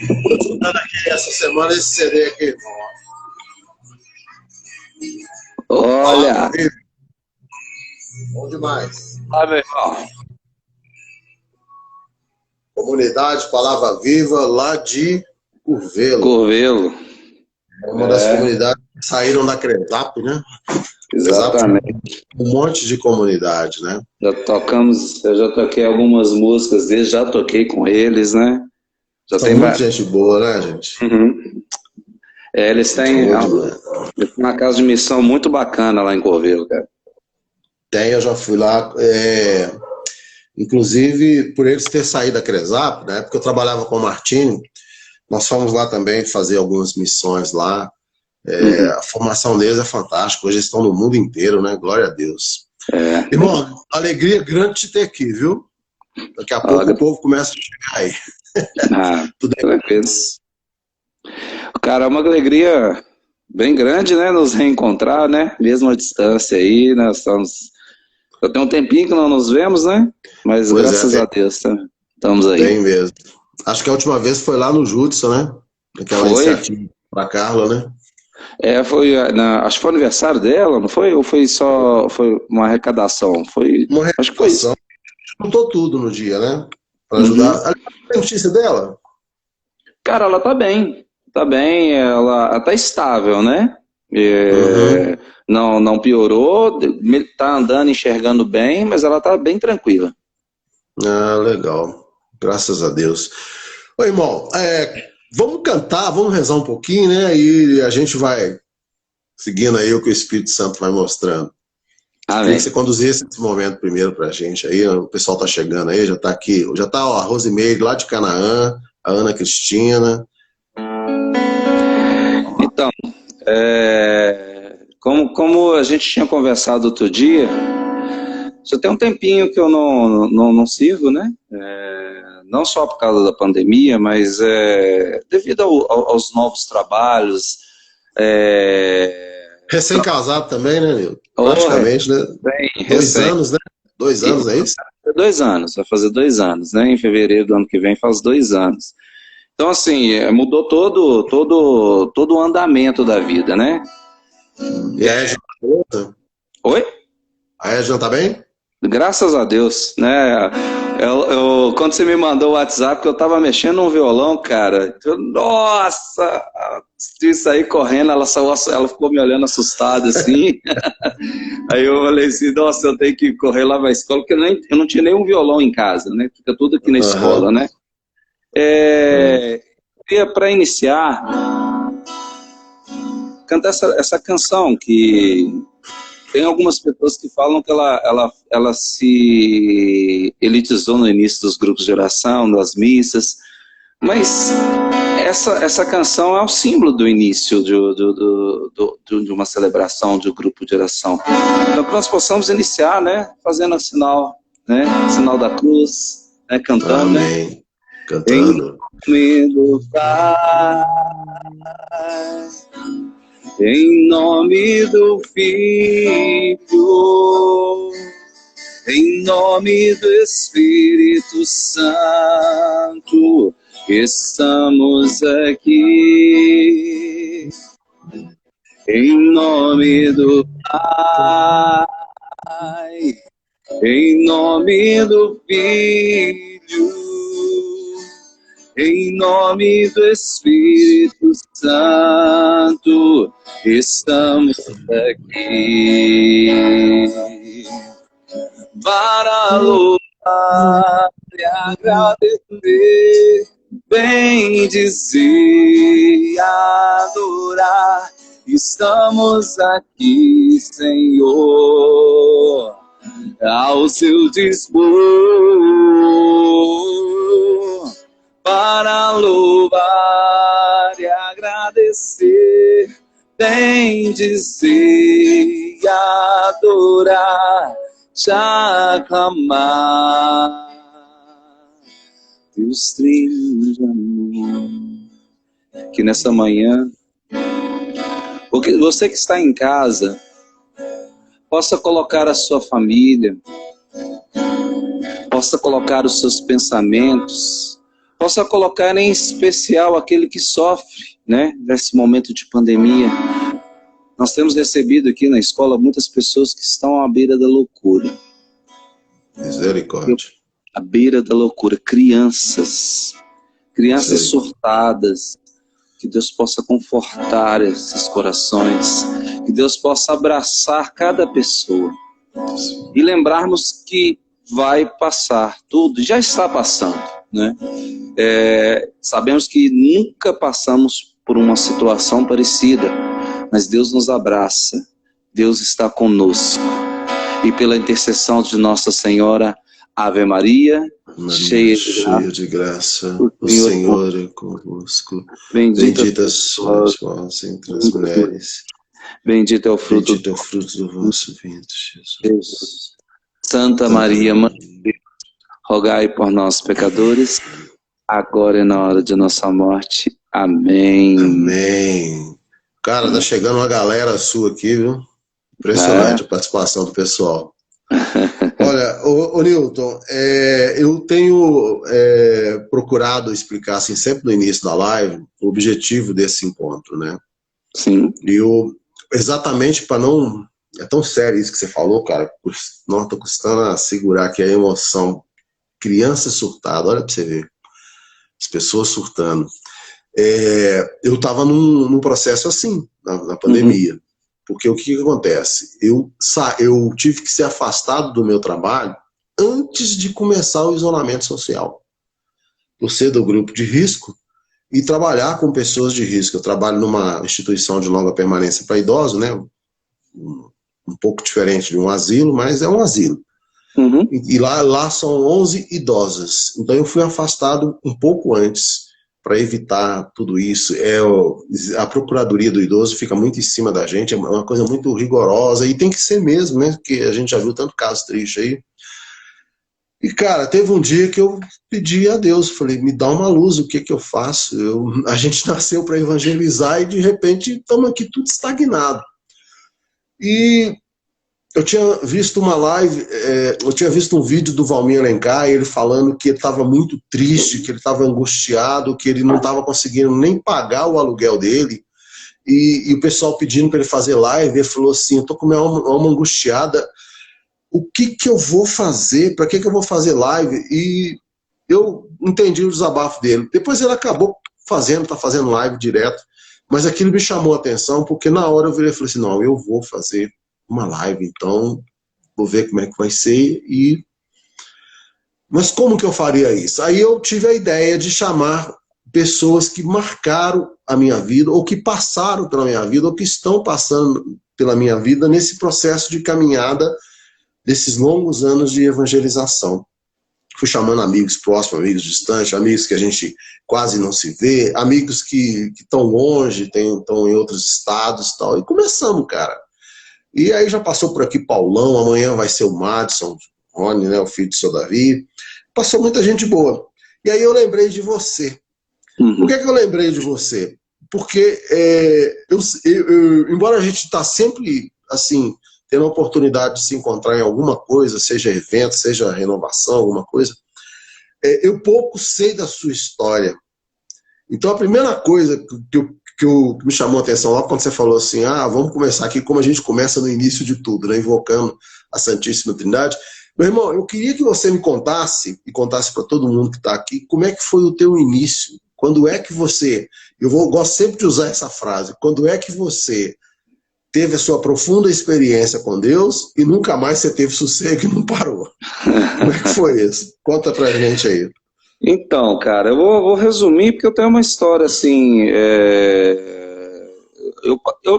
Tô escutando aqui essa semana esse CD aqui, irmão. Olha, Bom demais. meu irmão. Comunidade Palavra Viva, lá de Curvelo. Curvelo. É uma das comunidades que saíram da Cresap, né? Cresap tem Exatamente. um monte de comunidade, né? Eu já toquei algumas músicas deles, já toquei com eles, né? Já São tem muito gente boa, né, gente? Uhum. Eles Gente têm boa demais. uma casa de missão muito bacana lá em Curvelo, cara. Eu já fui lá, inclusive por eles ter saído da Cresap, né? Porque eu trabalhava com o Martini, nós fomos lá também fazer algumas missões lá. A formação deles é fantástica, hoje eles estão no mundo inteiro, né? Glória a Deus. Irmão, alegria grande te ter aqui, viu? Daqui a pouco o povo começa a chegar aí. Tudo tranquilo. Cara, é uma alegria bem grande, né? Nos reencontrar, né? Mesmo à distância aí, nós estamos... Já tem um tempinho que não nos vemos, né? Mas Pois graças a Deus, estamos aí. Tem mesmo. Acho que a última vez foi lá no Judson, né? Aquela iniciativa pra Carla, né? Acho que foi aniversário dela, não foi? Ou foi uma arrecadação? Uma arrecadação. Acho que foi isso. Juntou tudo no dia, né? Pra ajudar. Tem notícia dela? Cara, ela tá bem, ela tá estável, né? Não piorou, tá andando, enxergando bem, mas ela tá bem tranquila. Ah, legal. Graças a Deus. Ô, irmão, vamos cantar, vamos rezar um pouquinho, né? E a gente vai seguindo aí o que o Espírito Santo vai mostrando. Queria que você conduzisse esse momento primeiro pra gente aí. O pessoal tá chegando aí, já tá aqui. Já tá a Rosimeire lá de Canaã, a Ana Cristina. Então, como a gente tinha conversado outro dia, já tem um tempinho que eu não sirvo, né? Não só por causa da pandemia, mas devido aos novos trabalhos. Recém-casado também, né, Nilton? Praticamente, né? Bem, 2 anos, né? 2 anos, é isso? 2 anos, vai fazer 2 anos, né? Em fevereiro do ano que vem faz 2 anos. Então, assim, mudou todo o andamento da vida, né? E a Edna tá bem? Oi? A Edna tá bem? Graças a Deus, né? Quando você me mandou o WhatsApp, que eu tava mexendo no violão, cara, nossa, isso aí correndo, ela ficou me olhando assustada assim. Aí eu falei assim, nossa, eu tenho que correr lá pra escola, porque eu não tinha nenhum violão em casa, né? Fica tudo aqui na escola, né? Para iniciar, cantar essa canção que tem algumas pessoas que falam que ela se elitizou no início dos grupos de oração, das missas, mas essa canção é o símbolo do início de uma celebração de um grupo de oração. Então que nós possamos iniciar, né, fazendo o sinal, né, sinal da cruz, né, cantando. Amém. Né? Cantando. Em nome do Pai, em nome do Filho, em nome do Espírito Santo, estamos aqui. Em nome do Pai, em nome do Filho, em nome do Espírito Santo, estamos aqui para louvar e agradecer, bendizer e adorar. Estamos aqui, Senhor, ao seu dispor, para louvar e agradecer, bendizer e adorar, te aclamar, teus trilhos de amor. Que nessa manhã, porque você que está em casa, possa colocar a sua família, possa colocar os seus pensamentos, possa colocar em especial aquele que sofre, né, nesse momento de pandemia. Nós temos recebido aqui na escola muitas pessoas que estão à beira da loucura. Misericórdia. À beira da loucura, crianças surtadas. Que Deus possa confortar esses corações, que Deus possa abraçar cada pessoa e lembrarmos que vai passar, tudo já está passando, né? Sabemos que nunca passamos por uma situação parecida, mas Deus nos abraça, Deus está conosco, e pela intercessão de Nossa Senhora, Ave Maria, cheia de graça, o Senhor é convosco. Bendita sois vós entre as mulheres. Bendito é o fruto do vosso ventre, Jesus. Santa Maria, Mãe de Deus, rogai por nós, pecadores, agora e na hora de nossa morte. Amém. Amém. Cara, tá chegando uma galera sua aqui, viu? Impressionante a participação do pessoal. Olha, ô Newton, eu tenho procurado explicar, assim, sempre no início da live, o objetivo desse encontro, né? Sim. Exatamente para não... É tão sério isso que você falou, cara. Não, tô custando a segurar aqui a emoção. Criança surtada, olha para você ver. As pessoas surtando. Eu estava num processo assim, na pandemia. Uhum. Porque o que acontece? Eu tive que ser afastado do meu trabalho antes de começar o isolamento social. Por ser do grupo de risco e trabalhar com pessoas de risco. Eu trabalho numa instituição de longa permanência para idosos, né? Um pouco diferente de um asilo, mas é um asilo. Uhum. E lá são 11 idosas. Então eu fui afastado um pouco antes para evitar tudo isso. A Procuradoria do Idoso fica muito em cima da gente, é uma coisa muito rigorosa, e tem que ser mesmo, né? Porque a gente já viu tanto caso triste aí. E, cara, teve um dia que eu pedi a Deus, falei, me dá uma luz, o que eu faço? A gente nasceu para evangelizar e, de repente, estamos aqui tudo estagnado. E eu tinha visto uma live, eu tinha visto um vídeo do Valmir Alencar, ele falando que ele estava muito triste, que ele estava angustiado, que ele não estava conseguindo nem pagar o aluguel dele, e o pessoal pedindo para ele fazer live, ele falou assim, eu estou com minha alma angustiada, o que eu vou fazer, para que eu vou fazer live? E eu entendi o desabafo dele. Depois ele acabou tá fazendo live direto, mas aquilo me chamou a atenção, porque na hora eu virei e falei assim, não, eu vou fazer uma live, então vou ver como é que vai ser. Mas como que eu faria isso? Aí eu tive a ideia de chamar pessoas que marcaram a minha vida, ou que passaram pela minha vida, ou que estão passando pela minha vida nesse processo de caminhada desses longos anos de evangelização. Fui chamando amigos próximos, amigos distantes, amigos que a gente quase não se vê, amigos que estão longe, estão em outros estados e tal. E começamos, cara. E aí já passou por aqui Paulão, amanhã vai ser o Madison, Rony, né, o filho de seu Davi. Passou muita gente boa. E aí eu lembrei de você. Uhum. Por que eu lembrei de você? Porque, embora a gente está sempre, assim, tendo a oportunidade de se encontrar em alguma coisa, seja evento, seja renovação, alguma coisa, eu pouco sei da sua história. Então a primeira coisa que me chamou a atenção logo quando você falou assim, vamos começar aqui como a gente começa no início de tudo, né, invocando a Santíssima Trindade. Meu irmão, eu queria que você me contasse, e contasse para todo mundo que está aqui, como é que foi o teu início, quando é que você, gosto sempre de usar essa frase, quando é que você teve a sua profunda experiência com Deus e nunca mais você teve sossego e não parou. Como é que foi isso? Conta pra gente aí. Então, cara, eu vou resumir porque eu tenho uma história assim, eu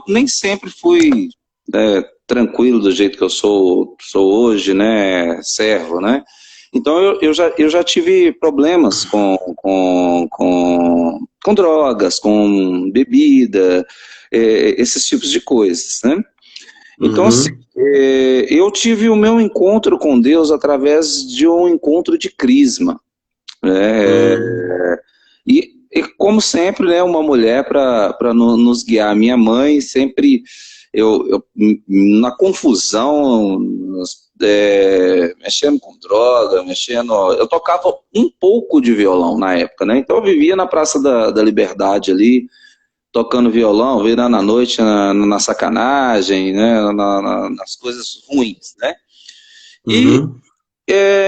nem sempre fui tranquilo do jeito que eu sou hoje, né, servo, né? Então eu já tive problemas com drogas, com bebida, esses tipos de coisas, né? Então, assim, eu tive o meu encontro com Deus através de um encontro de crisma. E como sempre, né, uma mulher para nos guiar. Minha mãe sempre, na confusão, mexendo com droga, mexendo... Eu tocava um pouco de violão na época, né? Então eu vivia na Praça da Liberdade ali, tocando violão, virando a noite na sacanagem, né? Nas coisas ruins, né? E Uhum.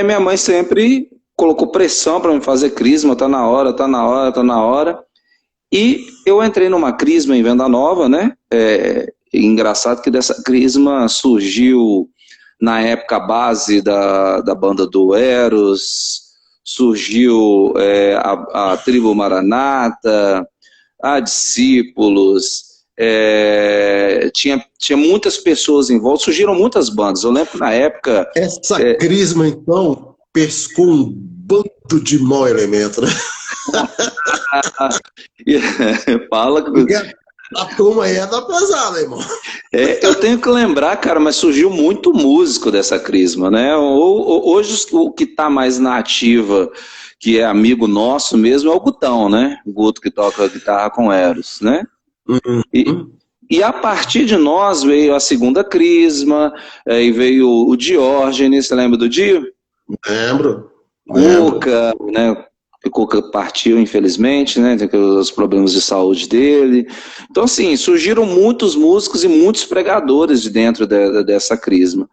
minha mãe sempre colocou pressão para me fazer crisma, tá na hora, tá na hora, tá na hora. E eu entrei numa crisma em Venda Nova, né? Engraçado que dessa crisma surgiu, na época, a base da banda do Eros, surgiu a Tribo Maranata, a Discípulos, tinha muitas pessoas em volta, surgiram muitas bandas. Eu lembro que na época... Essa crisma, então, pescou um bando de mau elemento, né? Fala que Porque a turma aí é da pesada, irmão. eu tenho que lembrar, cara, mas surgiu muito músico dessa crisma, né? Hoje o que está mais na ativa, que é amigo nosso mesmo, é o Gutão, né? O Guto que toca guitarra com Eros, né? E, Uhum. e a partir de nós veio a segunda crisma, e veio o Diógenes, você lembra do Dio? Lembro, lembro. Cuca, né? O Cuca partiu, infelizmente, né? Tem os problemas de saúde dele. Então, assim, surgiram muitos músicos e muitos pregadores de dentro dessa crisma.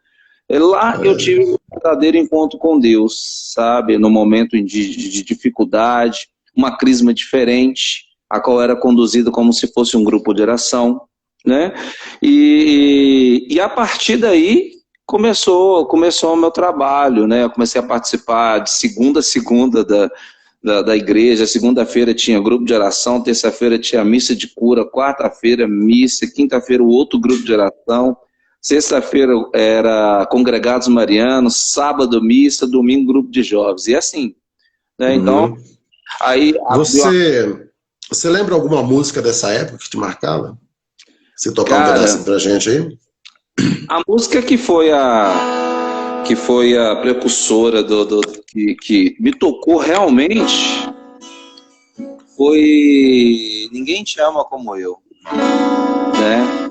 E lá eu tive um verdadeiro encontro com Deus, sabe? No momento de dificuldade, uma crisma diferente, a qual era conduzida como se fosse um grupo de oração, né? E a partir daí começou o meu trabalho, né? Eu comecei a participar de segunda a segunda da igreja. Segunda-feira tinha grupo de oração, terça-feira tinha missa de cura, quarta-feira missa, quinta-feira o outro grupo de oração, sexta-feira era congregados marianos, sábado missa, domingo grupo de jovens, e assim, né? Então, Uhum. aí abriu a... Você lembra alguma música dessa época que te marcava? Você tocar um Cara, pedacinho pra gente aí? a música que foi a precursora que me tocou realmente foi Ninguém Te Ama Como Eu, né?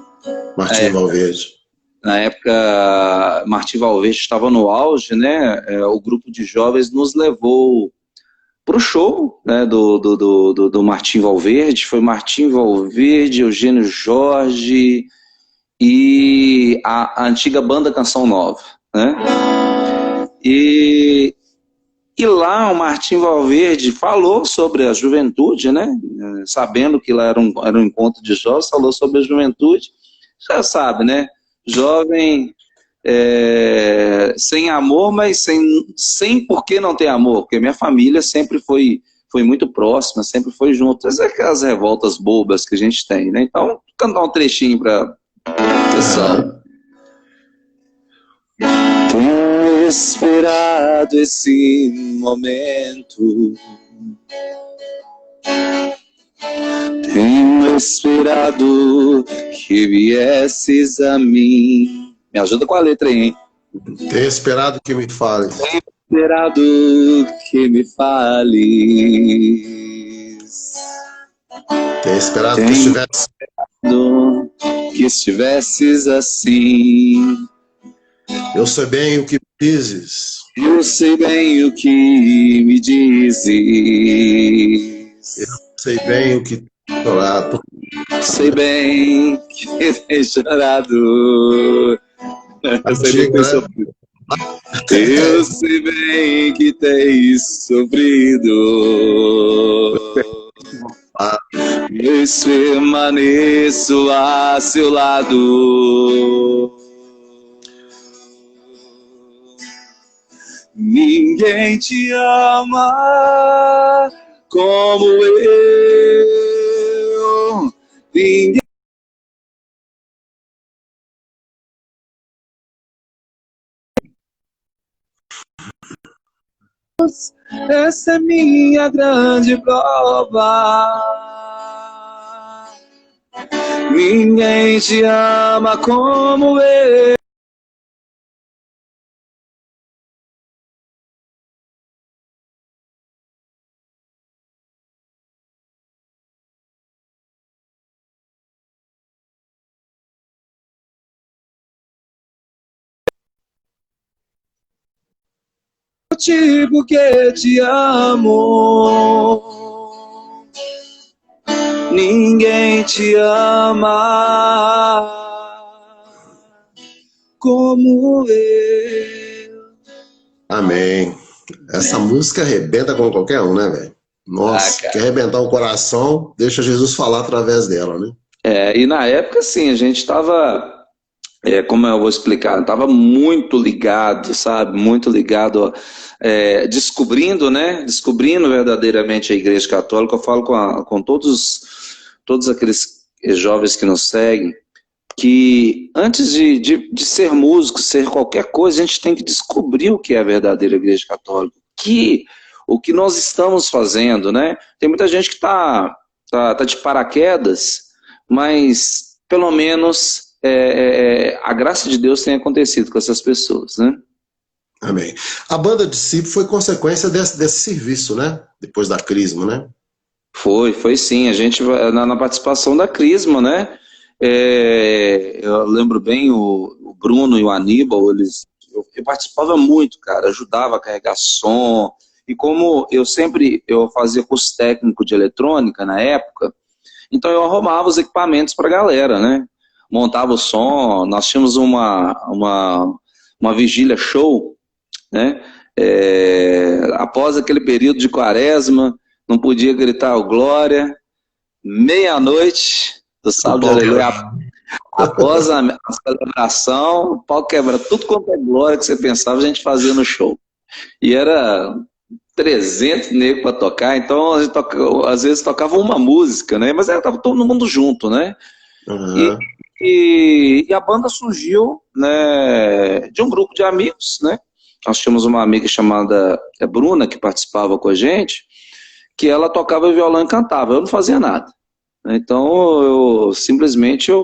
Martim Valverde. Na época, Martim Valverde estava no auge, né? O grupo de jovens nos levou para o show, né, do Martim Valverde. Foi Martim Valverde, Eugênio Jorge e a antiga banda Canção Nova, né? E lá o Martim Valverde falou sobre a juventude, né? Sabendo que lá era um encontro de jovens, falou sobre a juventude. Já sabe, né? Jovem sem amor, mas sem por que não ter amor, porque minha família sempre foi muito próxima, sempre foi junto. Essas aquelas revoltas bobas que a gente tem, né? Então, vou cantar um trechinho para o pessoal. Aham. Tenho esperado esse momento, tenho esperado que viesses a mim. Me ajuda com a letra aí, hein? Tenho esperado que me fales. Esperado que me fales. Tenho esperado que Tenho estivesse. que estivesses assim. Eu sei bem o que dizes. Eu sei bem o que me dizes. Eu sei bem o que chorado. Sei bem que tens chorado. Eu sei bem que Antiga, tens né? sofrido. Eu sei bem que tens sofrido. Ah, Eu permaneço a seu lado. Ninguém te ama como eu. Ninguém. Essa é minha grande prova. Ninguém te ama como eu. te porque te amo. Ninguém te ama como eu. Amém. Essa música arrebenta com qualquer um, né, velho? Nossa, quer arrebentar o coração, deixa Jesus falar através dela, né? E na época, sim, a gente estava, como eu vou explicar, estava muito ligado, sabe? Muito ligado, descobrindo, né? Descobrindo verdadeiramente a Igreja Católica. Eu falo com todos aqueles jovens que nos seguem, que antes de ser músico, ser qualquer coisa, a gente tem que descobrir o que é a verdadeira Igreja Católica, o que nós estamos fazendo, né? Tem muita gente que tá de paraquedas, mas pelo menos a graça de Deus tem acontecido com essas pessoas, né? Amém. A banda Discípulo foi consequência desse serviço, né? Depois da Crisma, né? Foi sim. A gente, na participação da Crisma, né? Eu lembro bem o Bruno e o Aníbal, eu participava muito, cara, ajudava a carregar som, e como eu fazia curso técnico de eletrônica na época, então eu arrumava os equipamentos para a galera, né? Montava o som, nós tínhamos uma vigília show, né? Após aquele período de quaresma, não podia gritar o glória, meia-noite do sábado de aleluia, após a celebração, o pau quebra tudo quanto é glória que você pensava, a gente fazia no show. E era 300 negros para tocar, então a gente às vezes tocava uma música, né? Mas estava todo mundo junto, né? Uhum. E a banda surgiu, né, de um grupo de amigos, né? Nós tínhamos uma amiga chamada Bruna, que participava com a gente, que ela tocava violão e cantava, eu não fazia nada. Então, eu simplesmente eu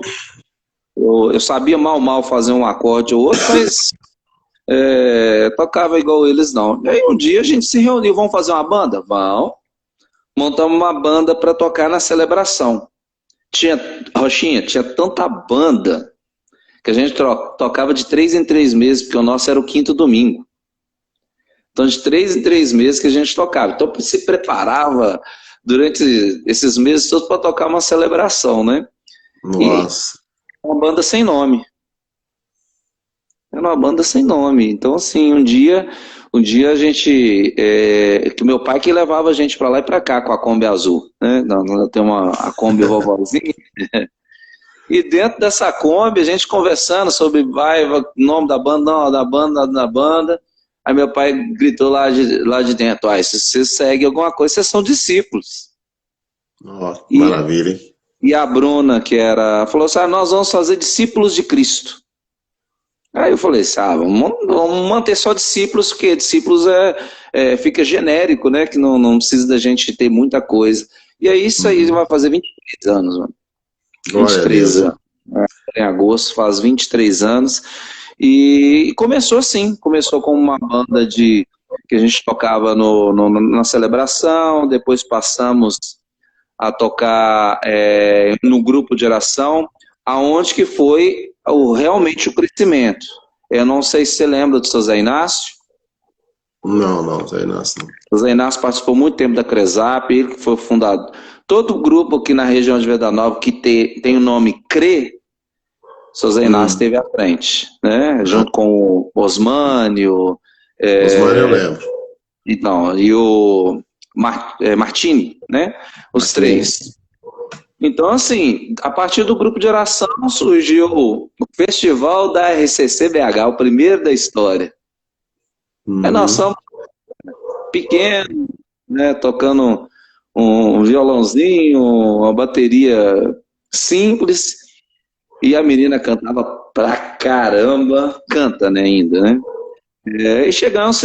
sabia mal fazer um acorde ou outro, mas tocava igual eles não. E aí um dia a gente se reuniu, vamos fazer uma banda? Vamos. Montamos uma banda para tocar na celebração. Rochinha, tinha tanta banda que a gente tocava de 3 em 3 meses, porque o nosso era o 5º domingo. Então, de 3 em 3 meses que a gente tocava. Então, se preparava durante esses meses todos para tocar uma celebração, né? Nossa. E uma banda sem nome. Era uma banda sem nome. Então, assim, um dia a gente... que meu pai que levava a gente para lá e para cá com a Kombi azul, né? Tem a Kombi vovozinha. E dentro dessa Kombi, a gente conversando sobre o nome da banda, não, da banda. Aí meu pai gritou lá de dentro, se você segue alguma coisa, vocês são discípulos. Que maravilha, hein? E a Bruna, falou assim, nós vamos fazer discípulos de Cristo. Aí eu falei assim, vamos manter só discípulos, porque discípulos fica genérico, né? Que não precisa da gente ter muita coisa. E aí isso aí vai fazer 23 anos, mano. 23 anos. Em agosto faz 23 anos. E começou assim, começou com uma banda que a gente tocava na celebração, depois passamos a tocar no grupo de oração, aonde que foi realmente o crescimento. Eu não sei se você lembra do seu Zé Inácio. Não, Zé Inácio não. O Zé Inácio participou muito tempo da Cresap, ele que foi fundado. Todo grupo aqui na região de Venda Nova que tem o nome CRE, o seu Zé Inácio esteve à frente, né? Junto com o Osmânio. Osmânio eu lembro. Então, e o Martini, né? Os três. Então, assim, a partir do grupo de oração surgiu o Festival da RCC BH, o primeiro da história. Nós somos pequenos, né, tocando um violãozinho, uma bateria simples, e a menina cantava pra caramba, canta, né, ainda, né? E chegamos,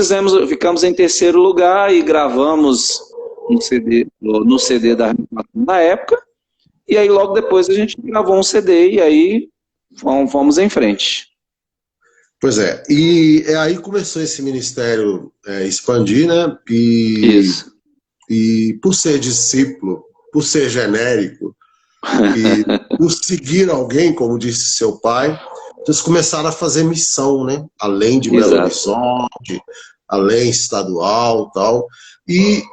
ficamos em 3º lugar e gravamos no CD da época. E aí logo depois a gente gravou um CD e aí fomos em frente. Pois é, e aí começou esse ministério expandir, né? Isso. E por ser discípulo, por ser genérico, e por seguir alguém, como disse seu pai, vocês começaram a fazer missão, né? Além de Belo Horizonte, além estadual e tal. E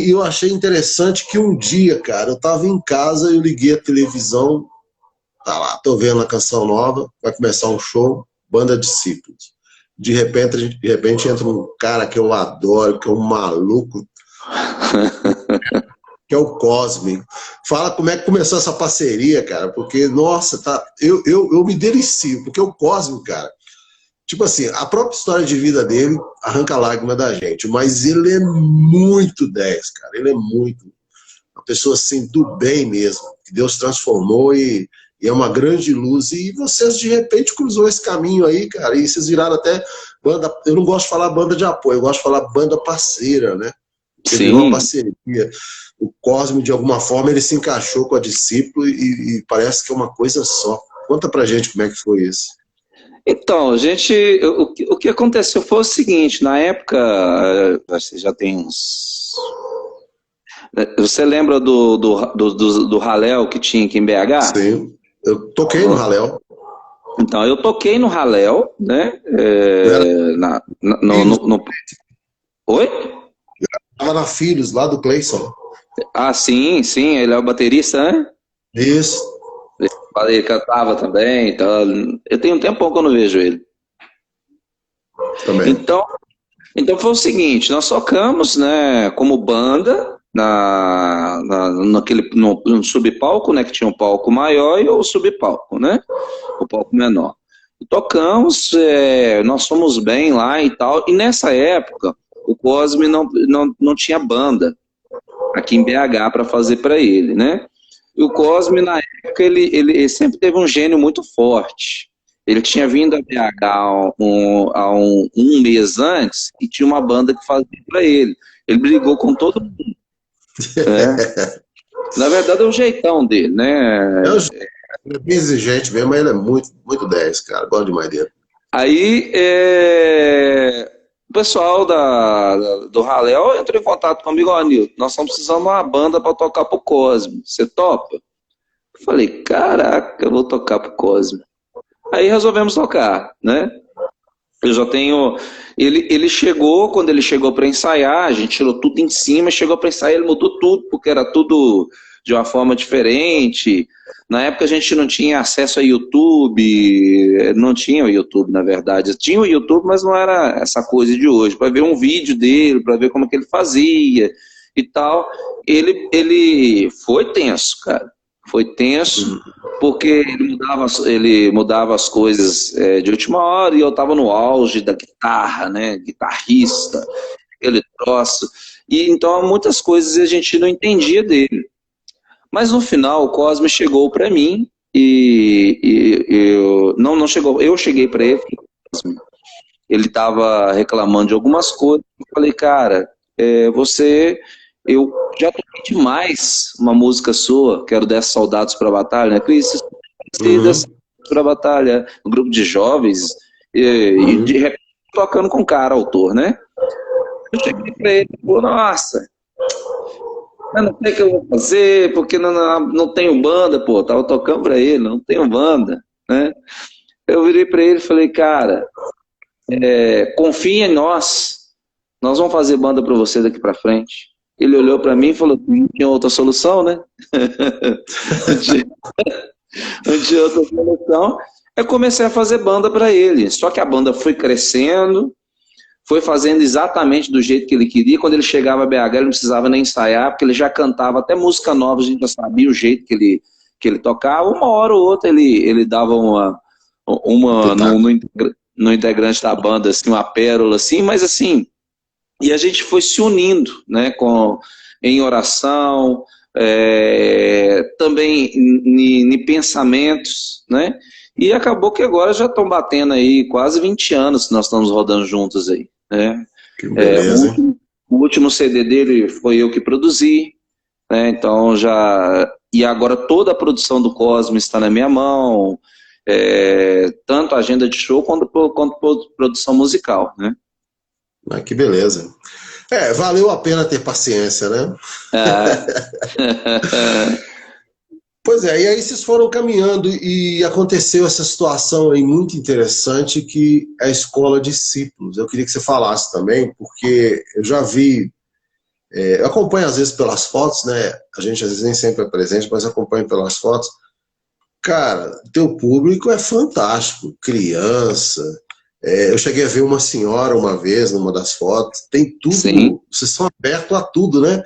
eu achei interessante que um dia, cara, eu tava em casa, eu liguei a televisão, tá lá, tô vendo a canção nova, vai começar um show, Banda Discípulos. De repente entra um cara que eu adoro, que é um maluco, que é o Cosme. Fala como é que começou essa parceria, cara, porque, nossa, tá, eu me delicio, porque o Cosme, cara, tipo assim, a própria história de vida dele arranca a lágrima da gente, mas ele é muito 10, cara, ele é muito, uma pessoa assim, do bem mesmo, que Deus transformou e é uma grande luz, e vocês de repente cruzou esse caminho aí, cara, e vocês viraram até banda, eu não gosto de falar banda de apoio, eu gosto de falar banda parceira, né? Porque virou uma Sim. parceria. O Cosme, de alguma forma, ele se encaixou com a Discípulo e parece que é uma coisa só. Conta pra gente como é que foi isso. Então, o que aconteceu foi o seguinte, na época, você já tem uns... Você lembra do Raléu que tinha aqui em BH? Sim, eu toquei no Raléu. Então, eu toquei no Raléu, né? Era Oi? Tava na Filhos, lá do Cleison. Ah, sim, sim, ele é o baterista, né? Isso, Ele cantava também, então, eu tenho um tempão que eu não vejo ele. também. Então foi o seguinte, nós tocamos, né, como banda no subpalco, né, que tinha um palco maior e o subpalco, né, o palco menor. E tocamos, nós fomos bem lá e tal, e nessa época o Cosme não tinha banda aqui em BH para fazer para ele, né? E o Cosme, na época, ele sempre teve um gênio muito forte. Ele tinha vindo a BH há um mês antes e tinha uma banda que fazia para ele. Ele brigou com todo mundo. Né? Na verdade, é o jeitão dele, né? Ele é bem exigente mesmo, mas ele é muito, muito 10, cara. Gosto demais dele. Aí, o pessoal do Raléu entrou em contato comigo, ó, Nilton, nós estamos precisando de uma banda para tocar pro Cosme. Você topa? Eu falei, caraca, eu vou tocar pro Cosme. Aí resolvemos tocar, né? Eu já tenho... Ele chegou, quando ele chegou para ensaiar, a gente tirou tudo em cima, chegou para ensaiar, ele mudou tudo, porque era tudo de uma forma diferente. Na época a gente não tinha acesso a YouTube, não tinha o YouTube, na verdade. Tinha o YouTube, mas não era essa coisa de hoje, para ver um vídeo dele, para ver como é que ele fazia e tal. Ele foi tenso, cara. Foi tenso, porque ele mudava as coisas de última hora e eu estava no auge da guitarra, né? Guitarrista, aquele troço. E então muitas coisas a gente não entendia dele. Mas no final o Cosme chegou para mim e eu não chegou, eu cheguei para ele, Cosme, ele estava reclamando de algumas coisas. Eu falei, cara, eu já toquei demais uma música sua, quero 10 soldados para a batalha, né? Cris, 10 soldados para a batalha, um grupo de jovens, e de repente tocando com o cara, autor, né? Eu cheguei para ele e falei, nossa, eu não sei o que eu vou fazer, porque não tenho banda, pô, tava tocando para ele, não tenho banda, né? Eu virei para ele e falei, cara, confia em nós vamos fazer banda para você daqui para frente. Ele olhou para mim e falou, não tinha outra solução, né? Não tinha outra solução. Eu comecei a fazer banda para ele, só que a banda foi crescendo, foi fazendo exatamente do jeito que ele queria. Quando ele chegava a BH, ele não precisava nem ensaiar, porque ele já cantava até música nova, a gente já sabia o jeito que ele tocava. Uma hora ou outra ele dava no integrante da banda, assim, uma pérola, assim, mas assim, e a gente foi se unindo, né, em oração, também em pensamentos, né, e acabou que agora já estão batendo aí quase 20 anos que nós estamos rodando juntos aí, né. Que beleza, O último CD dele foi eu que produzi, né, então já... E agora toda a produção do Cosme está na minha mão, tanto a agenda de show quanto produção musical, né. Ah, que beleza. Valeu a pena ter paciência, né? Pois é, e aí vocês foram caminhando e aconteceu essa situação aí muito interessante que é a escola discípulos. Eu queria que você falasse também, porque eu já vi, eu acompanho às vezes pelas fotos, né? A gente às vezes nem sempre é presente, mas acompanho pelas fotos. Cara, teu público é fantástico, criança. Eu cheguei a ver uma senhora uma vez numa das fotos. Tem Sim. tudo, vocês são abertos a tudo, né?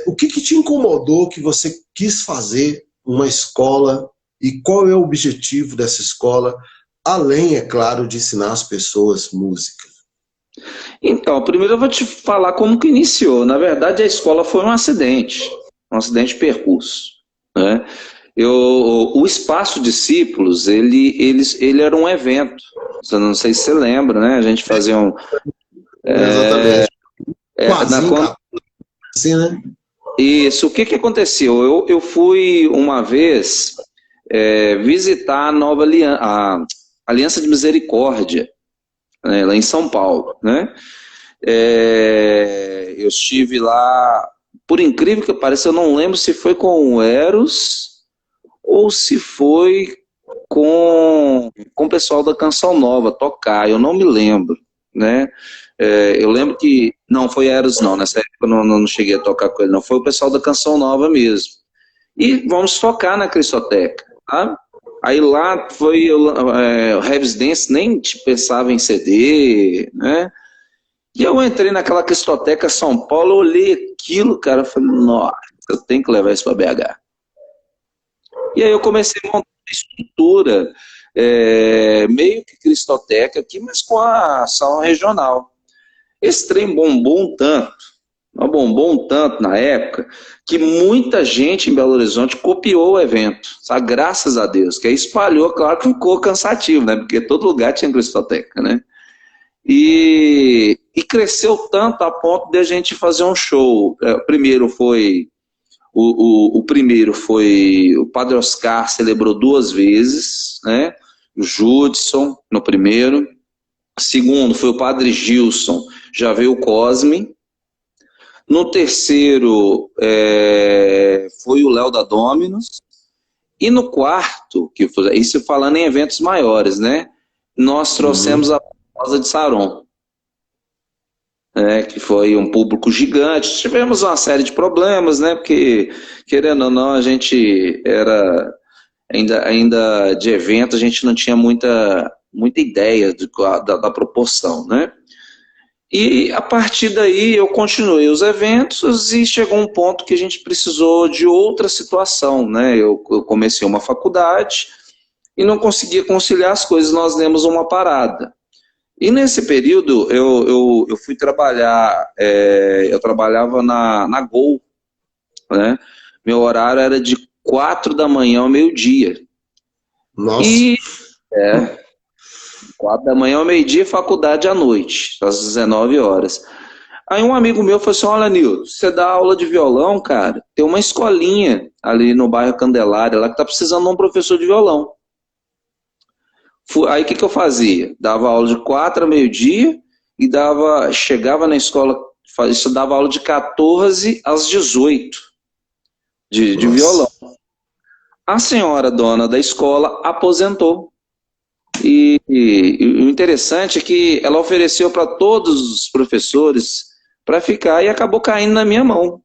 O que que te incomodou que você quis fazer uma escola e qual é o objetivo dessa escola, além, é claro, de ensinar as pessoas música? Então, primeiro eu vou te falar como que iniciou. Na verdade, a escola foi um acidente de percurso, né? O Espaço Discípulos, ele era um evento. Eu não sei se você lembra, né? A gente fazia um... Exatamente. na, Quasinho, quando, assim, né? isso, o que que aconteceu? Eu fui uma vez visitar a nova a Aliança de Misericórdia, né, lá em São Paulo, né? Eu estive lá, por incrível que pareça, eu não lembro se foi com o Eros ou se foi com o pessoal da Canção Nova tocar, eu não me lembro, né? Eu lembro que não foi Eros não, nessa época eu não cheguei a tocar com ele, não, foi o pessoal da Canção Nova mesmo. E vamos tocar na Cristoteca, tá? Aí lá foi o Heavy's Dance, nem pensava em CD, né? E eu entrei naquela Cristoteca São Paulo, eu olhei aquilo, cara, eu falei, nossa, eu tenho que levar isso para BH. E aí eu comecei a montar uma estrutura, meio que Cristoteca aqui, mas com a ação regional. Esse trem bombou um tanto na época, que muita gente em Belo Horizonte copiou o evento, sabe? Graças a Deus, que aí espalhou, claro que ficou cansativo, né? Porque todo lugar tinha Cristoteca, né? E cresceu tanto a ponto de a gente fazer um show. O primeiro foi o Padre Oscar, celebrou 2 vezes, né? O Judson no primeiro. Segundo foi o Padre Gilson, já veio o Cosme. No terceiro foi o Léo da Dominus. E no quarto, isso falando em eventos maiores, né? Nós trouxemos a Rosa de Saron, que foi um público gigante. Tivemos uma série de problemas, né? Porque, querendo ou não, a gente era ainda de evento, a gente não tinha muita ideia da proporção, né? E a partir daí eu continuei os eventos e chegou um ponto que a gente precisou de outra situação, né? Eu comecei uma faculdade e não conseguia conciliar as coisas, nós demos uma parada. E nesse período eu fui trabalhar, eu trabalhava na Gol, né? Meu horário era de 4 da manhã ao meio-dia. Nossa. E 4 da manhã ao meio-dia, faculdade à noite, às 19 horas. Aí um amigo meu falou assim, olha, Nilton, você dá aula de violão, cara? Tem uma escolinha ali no bairro Candelária, lá que tá precisando de um professor de violão. Aí o que eu fazia? Dava aula de 4 a meio-dia e chegava na escola, dava aula de 14 às 18 de violão. A senhora dona da escola aposentou. E o interessante é que ela ofereceu para todos os professores para ficar e acabou caindo na minha mão,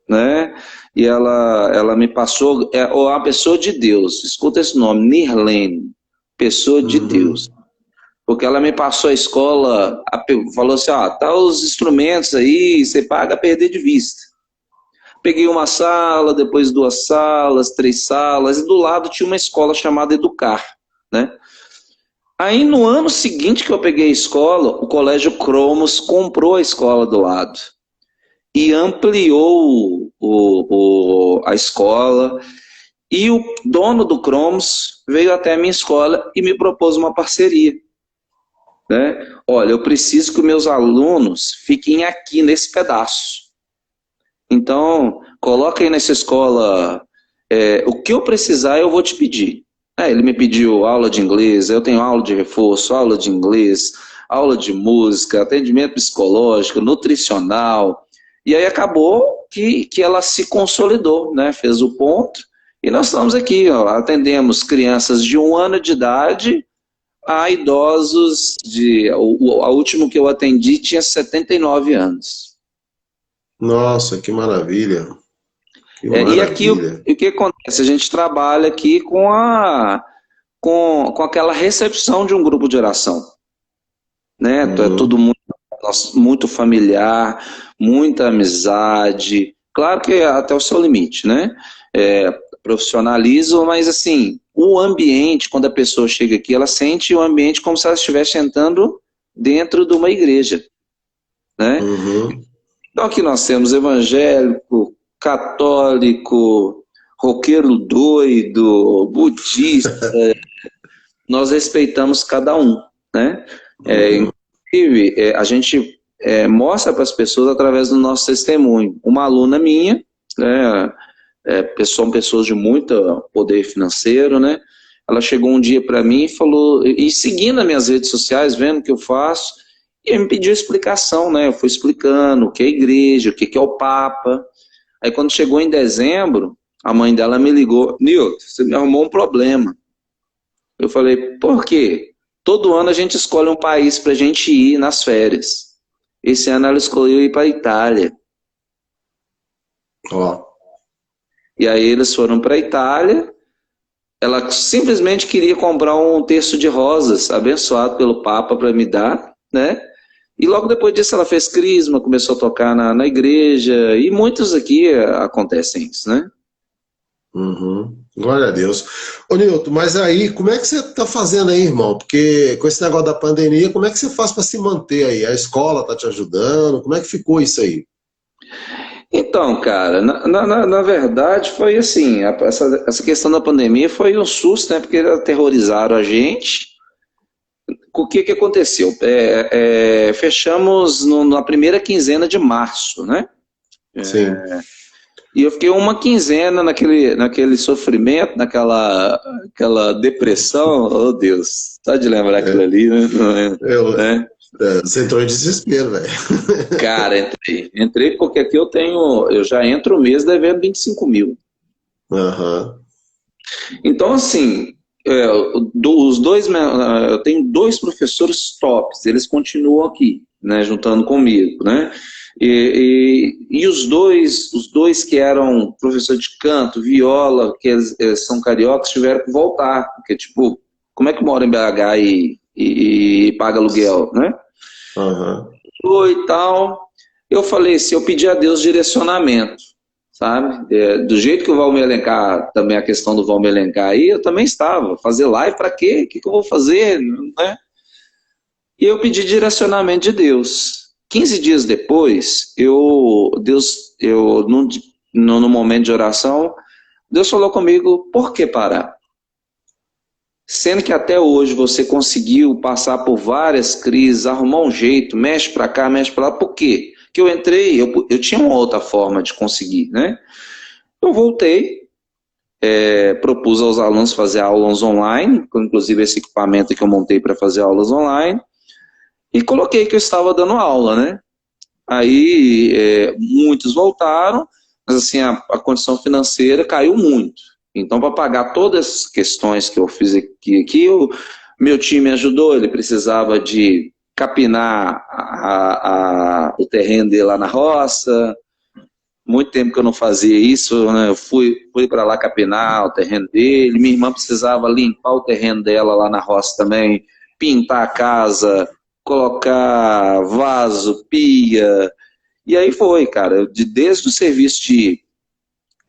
né? E ela me passou, a pessoa de Deus, escuta esse nome, Nirlene, pessoa de Deus. Porque ela me passou a escola, falou assim, tá os instrumentos aí, você paga a perder de vista. Peguei uma sala, depois 2 salas, 3 salas, e do lado tinha uma escola chamada Educar, né? Aí no ano seguinte que eu peguei a escola, o Colégio Cromos comprou a escola do lado e ampliou a escola, e o dono do Cromos veio até a minha escola e me propôs uma parceria, né? Olha, eu preciso que os meus alunos fiquem aqui nesse pedaço, então coloca aí nessa escola o que eu precisar eu vou te pedir. Ele me pediu aula de inglês, eu tenho aula de reforço, aula de inglês, aula de música, atendimento psicológico, nutricional. E aí acabou que ela se consolidou, né? Fez o ponto E nós estamos aqui, ó, atendemos crianças de 1 ano de idade a idosos a última que eu atendi tinha 79 anos. Nossa, que maravilha. Que E aqui maravilha. o que acontece? A gente trabalha aqui com aquela recepção de um grupo de oração, né? É tudo Uhum. muito familiar, muita amizade, claro que até o seu limite, né? Profissionalismo, mas assim, o ambiente, quando a pessoa chega aqui, ela sente o ambiente como se ela estivesse entrando dentro de uma igreja, né? Uhum. Então aqui nós temos evangélico, católico, roqueiro doido, budista, nós respeitamos cada um, né? Uhum. Inclusive, a gente mostra para as pessoas através do nosso testemunho. Uma aluna minha, né, são pessoas de muito poder financeiro, né? Ela chegou um dia para mim e falou, e seguindo as minhas redes sociais, vendo o que eu faço, e me pediu explicação, né? Eu fui explicando o que é igreja, o que é o Papa. Aí quando chegou em dezembro, a mãe dela me ligou, Nilton, você me arrumou um problema. Eu falei, por quê? Todo ano a gente escolhe um país para a gente ir nas férias. Esse ano ela escolheu ir para a Itália. Ó. E aí eles foram para a Itália. Ela simplesmente queria comprar um terço de rosas, abençoado pelo Papa, para me dar, né? E logo depois disso ela fez crisma, começou a tocar na igreja, e muitos aqui acontecem isso, né? Uhum. Glória a Deus. Ô Nilton, mas aí, como é que você está fazendo aí, irmão? Porque com esse negócio da pandemia, como é que você faz para se manter aí? A escola está te ajudando? Como é que ficou isso aí? Então, cara, na verdade foi assim, essa questão da pandemia foi um susto, né? Porque aterrorizaram a gente. O que aconteceu? Fechamos na primeira quinzena de março, né? Sim. E eu fiquei uma quinzena naquele sofrimento, aquela depressão, oh Deus, só de lembrar aquilo É, ali, né? eu, Né? você entrou em desespero, velho. Cara, entrei porque aqui eu já entro o mês devendo 25 mil. Aham. Então, assim, os dois, eu tenho 2 professores tops, eles continuam aqui, né, juntando comigo, né? E os dois que eram professor de canto, viola, que eles são cariocas, tiveram que voltar, porque, tipo, como é que mora em BH e paga aluguel, né? Aham. E tal. Eu falei assim, eu pedi a Deus direcionamento, sabe? Do jeito que o Valmir Alencar, também a questão do Valmir Alencar aí, eu também estava. Fazer live para quê? O que eu vou fazer? Né? E eu pedi direcionamento de Deus. 15 dias depois, no momento de oração, Deus falou comigo, por que parar? Sendo que até hoje você conseguiu passar por várias crises, arrumar um jeito, mexe para cá, mexe para lá, por quê? Que eu entrei, eu tinha uma outra forma de conseguir, né? Eu voltei, propus aos alunos fazer aulas online, inclusive esse equipamento que eu montei para fazer aulas online, e coloquei que eu estava dando aula, né? Aí muitos voltaram, mas assim, a condição financeira caiu muito. Então, para pagar todas as questões que eu fiz aqui meu time ajudou, ele precisava de capinar o terreno dele lá na roça. Muito tempo que eu não fazia isso, né? Eu fui para lá capinar o terreno dele. Minha irmã precisava limpar o terreno dela lá na roça também, pintar a casa, colocar vaso, pia. E aí foi, cara, desde o serviço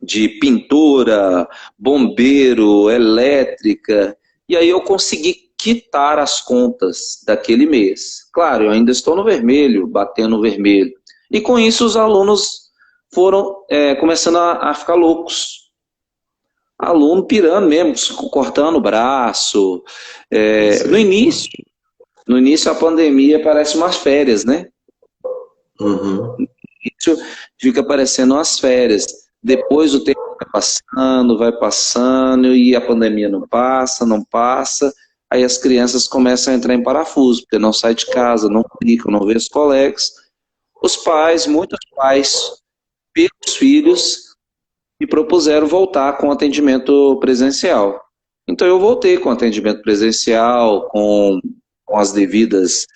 de pintura, bombeiro, elétrica, e aí eu consegui quitar as contas daquele mês. Claro, eu ainda estou no vermelho, batendo no vermelho. E com isso os alunos foram começando a ficar loucos. Aluno pirando mesmo, cortando o braço. No Sei. início, no início a pandemia parece umas férias, né? Uhum. Isso fica parecendo umas férias. Depois o tempo vai passando, e a pandemia não passa, não passa. Aí as crianças começam a entrar em parafuso, porque não sai de casa, não ficam, não vê os colegas. Os pais, muitos pais, pelos filhos, e propuseram voltar com atendimento presencial. Então eu voltei com atendimento presencial, com as devidas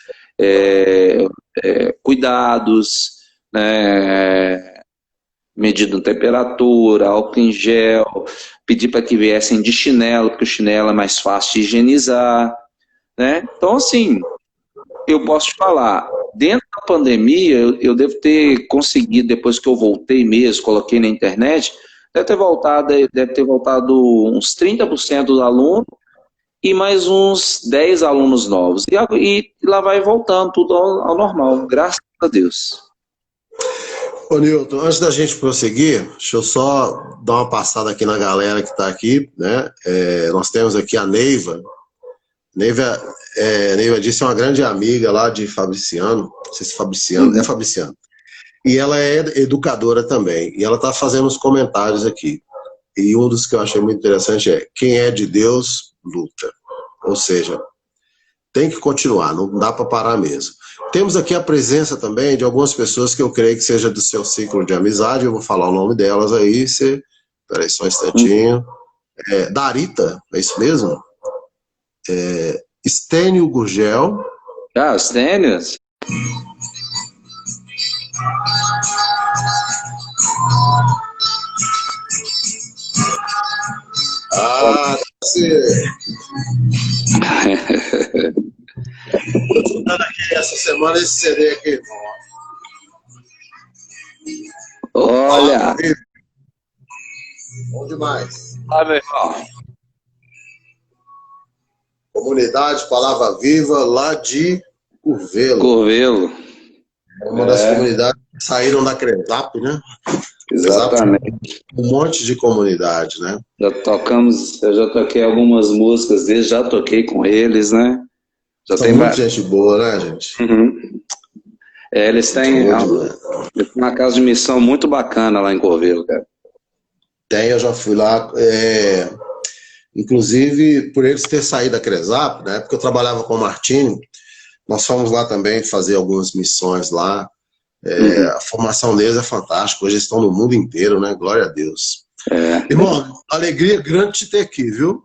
cuidados, né, medindo temperatura, álcool em gel, pedi para que viessem de chinelo, porque o chinelo é mais fácil de higienizar, né? Então, assim, eu posso te falar, dentro da pandemia, eu devo ter conseguido, depois que eu voltei mesmo, coloquei na internet, deve ter voltado uns 30% dos alunos e mais uns 10 alunos novos. E lá vai voltando tudo ao normal, graças a Deus. Ô Nilton, antes da gente prosseguir, deixa eu só dar uma passada aqui na galera que está aqui, né? Nós temos aqui a Neiva. Neiva disse é uma grande amiga lá de Fabriciano, não sei se Fabriciano, é Fabriciano. E ela é educadora também, e ela está fazendo os comentários aqui. E um dos que eu achei muito interessante é: quem é de Deus, luta. Ou seja, tem que continuar, não dá para parar mesmo. Temos aqui a presença também de algumas pessoas que eu creio que seja do seu ciclo de amizade, eu vou falar o nome delas aí, peraí só um instantinho. Darita, é isso mesmo? Stênio Gurgel. Ah, Stênio. Sim. Estou escutando aqui essa semana esse CD aqui, irmão. Olha! Bom demais. Ah, meu irmão. Comunidade Palavra Viva, lá de Curvelo. Curvelo. Uma das comunidades que saíram da Cresap, né? Exatamente. Um monte de comunidade, né? Eu já toquei algumas músicas deles, já toquei com eles, né? São muita gente boa, né, gente? Uhum. Eles têm uma casa de missão muito bacana lá em Curvelo, cara. Eu já fui lá, inclusive por eles ter saído da Cresap, né? Porque eu trabalhava com o Martinho, nós fomos lá também fazer algumas missões lá. A formação deles é fantástica, hoje eles estão no mundo inteiro, né? Glória a Deus. Irmão, alegria grande te ter aqui, viu?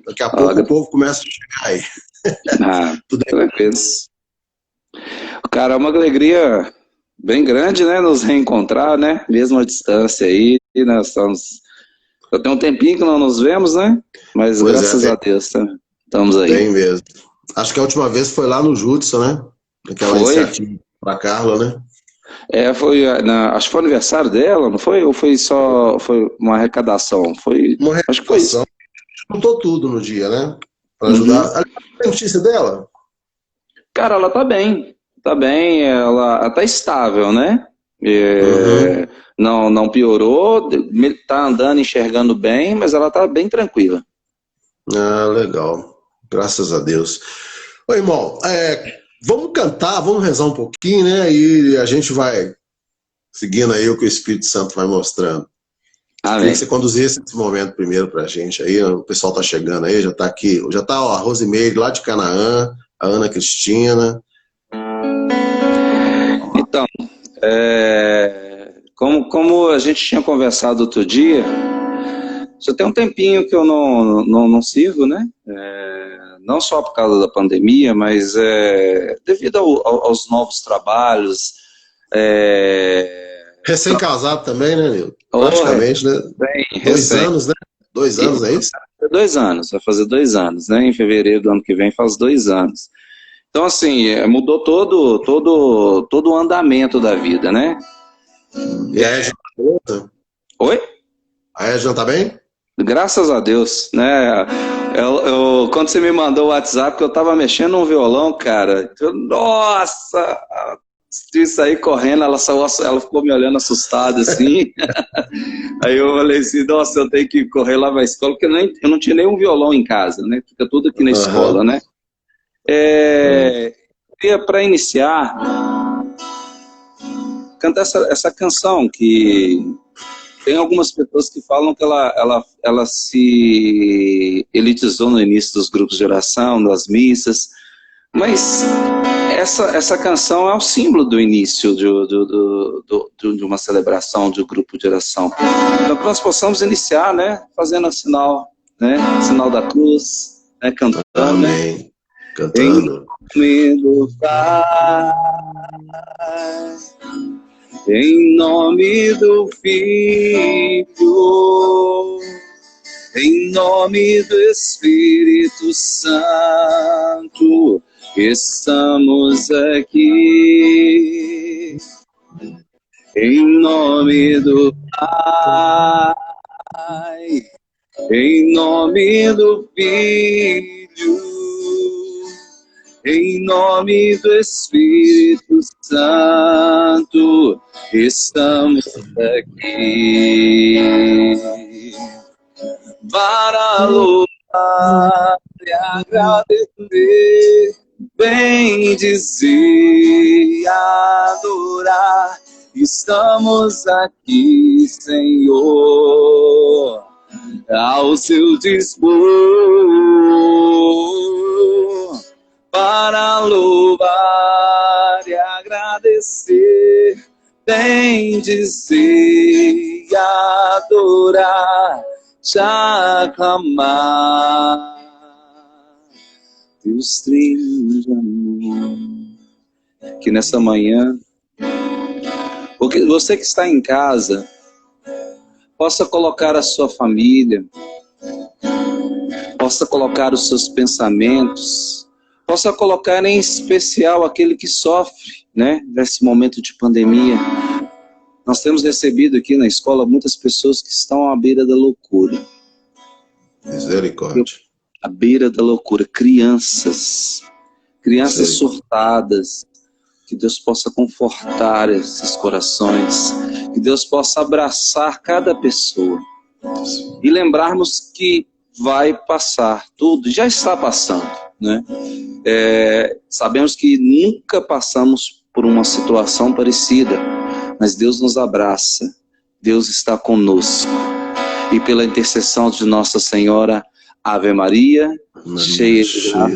Daqui a pouco o povo começa a chegar aí. Tudo é cara, é uma alegria bem grande, né? Nos reencontrar, né? Mesmo à distância aí, e nós estamos... Já tem um tempinho que não nos vemos, né? Mas graças a Deus, estamos aí. Tem mesmo. Acho que a última vez foi lá no Judson, né? Aquela iniciativa para Carla, né? Acho que foi aniversário dela, não foi? Ou foi uma arrecadação? Uma arrecadação. Acho que foi isso. Juntou tudo no dia, né? Para ajudar. A notícia dela? Cara, ela tá bem. Tá bem, ela tá estável, né? Não piorou, tá andando, enxergando bem, mas ela tá bem tranquila. Legal. Graças a Deus. Ô, irmão, vamos cantar, vamos rezar um pouquinho, né? E a gente vai seguindo aí o que o Espírito Santo vai mostrando. Queria que você conduzisse esse momento primeiro pra gente aí. O pessoal tá chegando aí, já tá aqui. Já tá a Rosimeire lá de Canaã, a Ana Cristina. Então, como a gente tinha conversado outro dia, já tem um tempinho que eu não sirvo, né? Não só por causa da pandemia, mas devido aos novos trabalhos. Recém-casado também, né, Nilton? Praticamente, né? 2 anos, né? 2 anos, é isso? 2 anos, vai fazer 2 anos, né? Em fevereiro do ano que vem faz 2 anos. Então, assim, mudou todo o andamento da vida, né? E a Edna tá bem? Oi? A Edna tá bem? Graças a Deus, né? Quando você me mandou o WhatsApp, que eu tava mexendo no violão, cara, nossa, isso aí correndo, ela ficou me olhando assustada assim. Aí eu falei assim, nossa, eu tenho que correr lá pra escola, porque eu não tinha nenhum violão em casa, né? Fica tudo aqui na escola, né? Para iniciar, cantar essa canção que tem algumas pessoas que falam que ela se elitizou no início dos grupos de oração, das missas, mas essa canção é o símbolo do início de uma celebração de um grupo de oração. Então, que nós possamos iniciar, né, fazendo o sinal, né, sinal da cruz, né, cantando. Amém. Cantando. Em nome do Pai, em nome do Filho, em nome do Espírito Santo, estamos aqui. Em nome do Pai, em nome do Filho, em nome do Espírito Santo, estamos aqui. Para louvar e agradecer, bendizer e adorar, estamos aqui, Senhor, ao seu dispor, para louvar e agradecer, bendizer e adorar, te aclamar teus trinos de amor. Que nessa manhã, porque você que está em casa, possa colocar a sua família, possa colocar os seus pensamentos, possa colocar em especial aquele que sofre, né, nesse momento de pandemia. Nós temos recebido aqui na escola muitas pessoas que estão à beira da loucura. Misericórdia. À beira da loucura. Crianças surtadas. Que Deus possa confortar esses corações. Que Deus possa abraçar cada pessoa. E lembrarmos que vai passar tudo. Já está passando, né? Sabemos que nunca passamos por uma situação parecida. Mas Deus nos abraça, Deus está conosco. E pela intercessão de Nossa Senhora, Ave Maria, cheia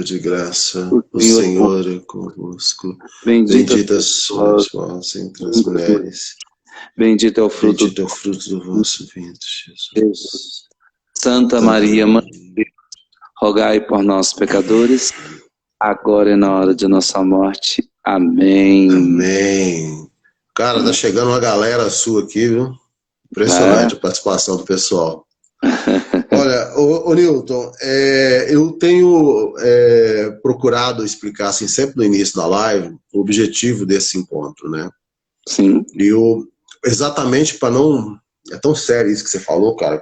de graça, o Senhor é convosco. Bendita sois vós entre as mulheres. Bendito é o fruto do vosso ventre, Jesus. Santa Maria, Mãe de Deus, rogai por nós, pecadores, agora e na hora de nossa morte. Amém. Amém. Cara, tá chegando uma galera sua aqui, viu? Impressionante a participação do pessoal. Olha, ô Newton, eu tenho procurado explicar, assim, sempre no início da live, o objetivo desse encontro, né? Sim. E exatamente para não... É tão sério isso que você falou, cara.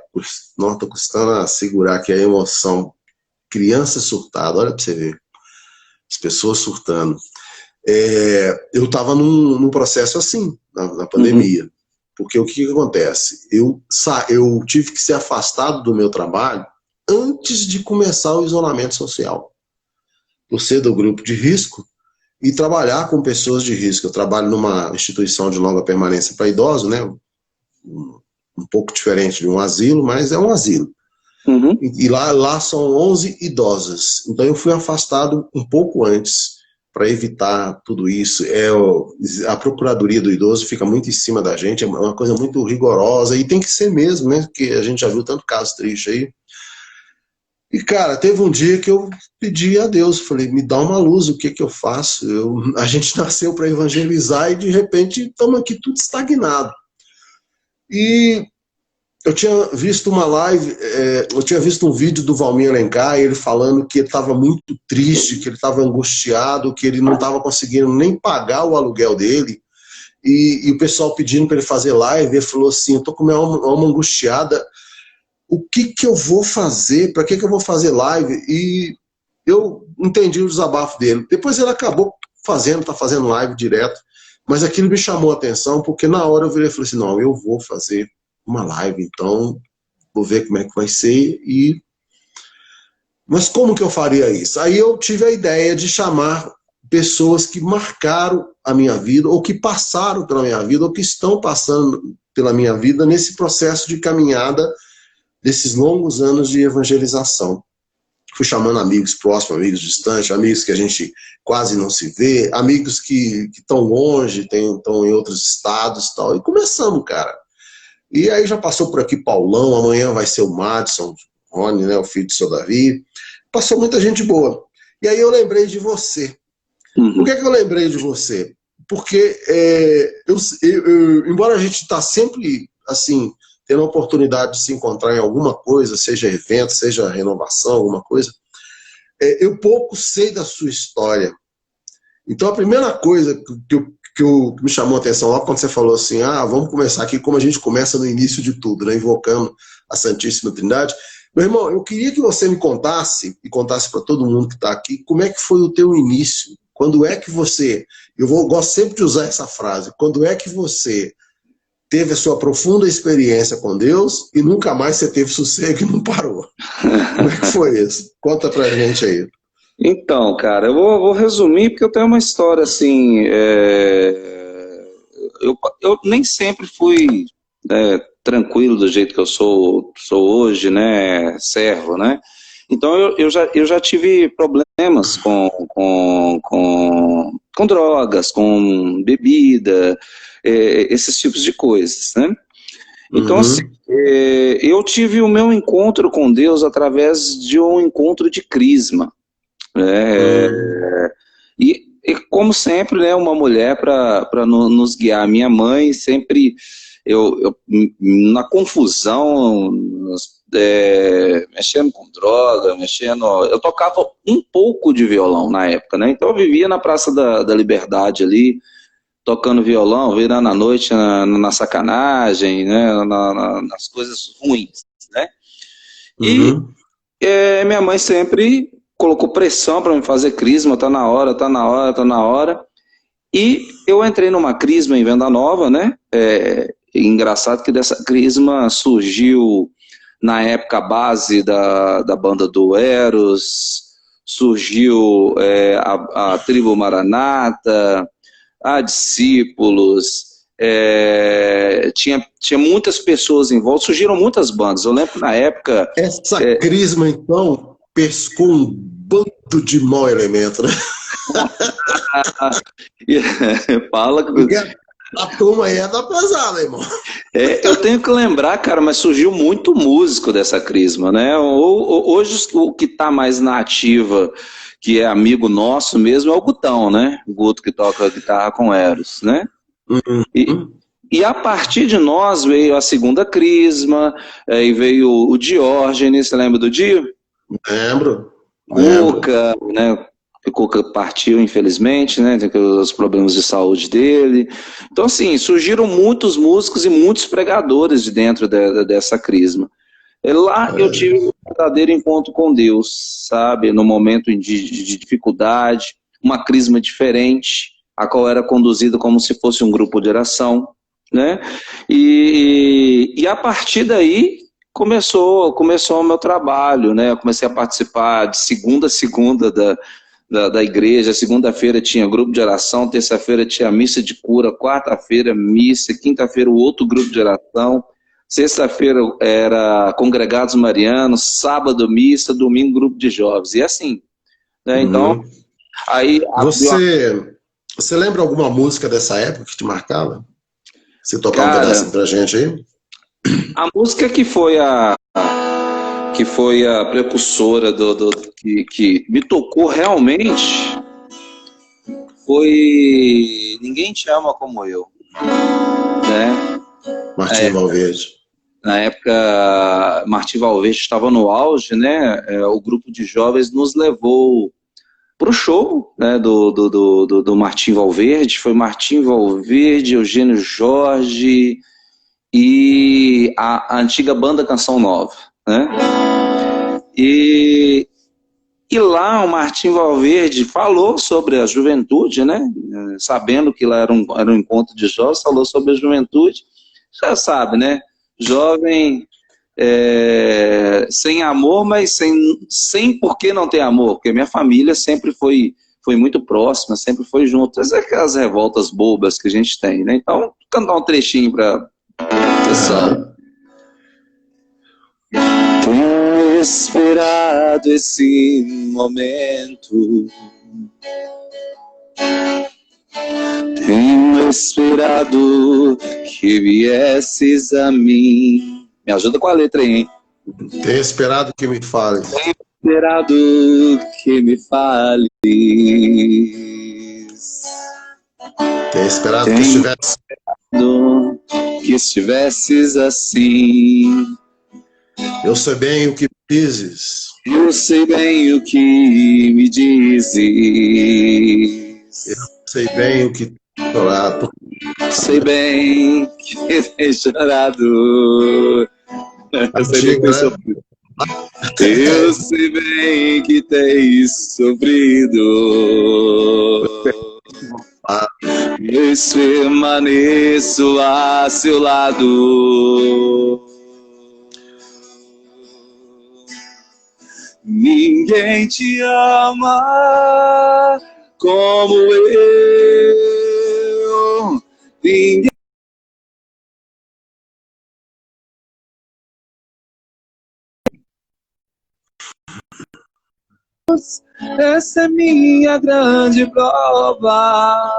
Não, tô custando a segurar aqui a emoção. Criança surtada, olha para você ver. As pessoas surtando. Eu estava num processo assim, na pandemia. Porque o que acontece? Eu tive que ser afastado do meu trabalho antes de começar o isolamento social. Por ser do grupo de risco e trabalhar com pessoas de risco. Eu trabalho numa instituição de longa permanência para idosos, né? Um pouco diferente de um asilo, mas é um asilo. E lá são 11 idosas. Então eu fui afastado um pouco antes para evitar tudo isso. A Procuradoria do Idoso fica muito em cima da gente, é uma coisa muito rigorosa, e tem que ser mesmo, né? Porque a gente já viu tanto caso triste aí. E, cara, teve um dia que eu pedi a Deus, falei, me dá uma luz, o que que eu faço? A gente nasceu para evangelizar e, de repente, estamos aqui tudo estagnado. E eu tinha visto uma live, eu tinha visto um vídeo do Valmir Alencar, ele falando que ele estava muito triste, que ele estava angustiado, que ele não estava conseguindo nem pagar o aluguel dele, e o pessoal pedindo para ele fazer live, ele falou assim, eu estou com minha alma angustiada, o que eu vou fazer, para que eu vou fazer live? E eu entendi o desabafo dele. Depois ele acabou tá fazendo live direto, mas aquilo me chamou a atenção, porque na hora eu virei e falei assim, não, eu vou fazer uma live, então vou ver como é que vai ser. Mas como que eu faria isso? Aí eu tive a ideia de chamar pessoas que marcaram a minha vida, ou que passaram pela minha vida, ou que estão passando pela minha vida nesse processo de caminhada desses longos anos de evangelização. fui chamando amigos próximos, amigos distantes, amigos que a gente quase não se vê, amigos que estão longe, estão em outros estados e tal. E começamos, cara. E aí já passou por aqui Paulão, amanhã vai ser o Madison, Rony, né, o filho do seu Davi. Passou muita gente boa. E aí eu lembrei de você. Por que eu lembrei de você? Porque, embora a gente está sempre, assim, tendo a oportunidade de se encontrar em alguma coisa, seja evento, seja renovação, alguma coisa, eu pouco sei da sua história. Então, a primeira coisa que me chamou a atenção logo quando você falou assim, vamos começar aqui como a gente começa no início de tudo, né, invocando a Santíssima Trindade. Meu irmão, eu queria que você me contasse, e contasse para todo mundo que está aqui, como é que foi o teu início. Quando é que você, gosto sempre de usar essa frase, quando é que você teve a sua profunda experiência com Deus e nunca mais você teve sossego e não parou? Como é que foi isso? Conta pra gente aí. Então, cara, eu vou resumir porque eu tenho uma história assim. Eu nem sempre fui tranquilo do jeito que eu sou hoje, né? Servo, né? Então eu já tive problemas com drogas, com bebida, esses tipos de coisas, né? Então, assim, eu tive o meu encontro com Deus através de um encontro de crisma. E como sempre, né, uma mulher para nos guiar. Minha mãe sempre, na confusão, mexendo com droga, eu tocava um pouco de violão na época, né? Então eu vivia na Praça da Liberdade ali, tocando violão, virando a noite na sacanagem, né, nas coisas ruins, né? E minha mãe sempre colocou pressão para me fazer crisma, tá na hora, tá na hora, tá na hora. E eu entrei numa crisma em Venda Nova, né? Engraçado que dessa crisma surgiu, na época, a base da banda do Eros, surgiu a Tribo Maranata, a Discípulos, tinha muitas pessoas em volta, surgiram muitas bandas. Eu lembro que na época... Essa crisma, então, pescou um bando de mau elemento, né? Fala que... A turma aí é da pesada, irmão. Eu tenho que lembrar, cara, mas surgiu muito músico dessa crisma, né? Hoje o que está mais na ativa, que é amigo nosso mesmo, é o Gutão, né? O Guto que toca guitarra com Eros, né? E a partir de nós veio a segunda crisma, e veio o Diógenes, você lembra do Dio? Lembro. Cuca, né? O Cuca partiu, infelizmente, né? Tem os problemas de saúde dele. Então, assim, surgiram muitos músicos e muitos pregadores de dentro dessa crisma. Lá eu tive um verdadeiro encontro com Deus, sabe? No momento de dificuldade, uma crisma diferente, a qual era conduzida como se fosse um grupo de oração, né? E a partir daí começou o meu trabalho, né? Eu comecei a participar de segunda a segunda da igreja. Segunda-feira tinha grupo de oração, terça-feira tinha missa de cura, quarta-feira missa, quinta-feira o outro grupo de oração, sexta-feira era congregados marianos, sábado missa, domingo grupo de jovens, e assim, né? Então, aí... Você lembra alguma música dessa época que te marcava? Você tocar um pedacinho pra gente aí? A música que foi a precursora que me tocou realmente foi Ninguém Te Ama Como Eu, né? Martim Valverde. Na época, Martim Valverde estava no auge, né? O grupo de jovens nos levou para o show, né, do Martim Valverde. Foi Martim Valverde, Eugênio Jorge e a antiga banda Canção Nova, né? E lá o Martim Valverde falou sobre a juventude, né? Sabendo que lá era um encontro de jovens, falou sobre a juventude. Já sabe, né? Jovem sem amor, mas sem por que não ter amor, porque minha família sempre foi muito próxima, sempre foi junto. Essas aquelas revoltas bobas que a gente tem, né? Então, vou cantar um trechinho para pessoal. esperado esse momento. Tenho esperado que viesses a mim. Me ajuda com a letra aí, hein? Tenho esperado que me fale. Tenho esperado que me fales. Tenho esperado que estivesses assim. Eu sei bem o que dizes. Eu sei bem o que me dizes. Eu sei bem o que tem chorado. Sei bem que tem chorado. Eu sei bem que tem sofrido. Eu sei bem que tens sofrido. Eu permaneço a seu lado. Ninguém te ama como eu. Ninguém. Essa é minha grande prova.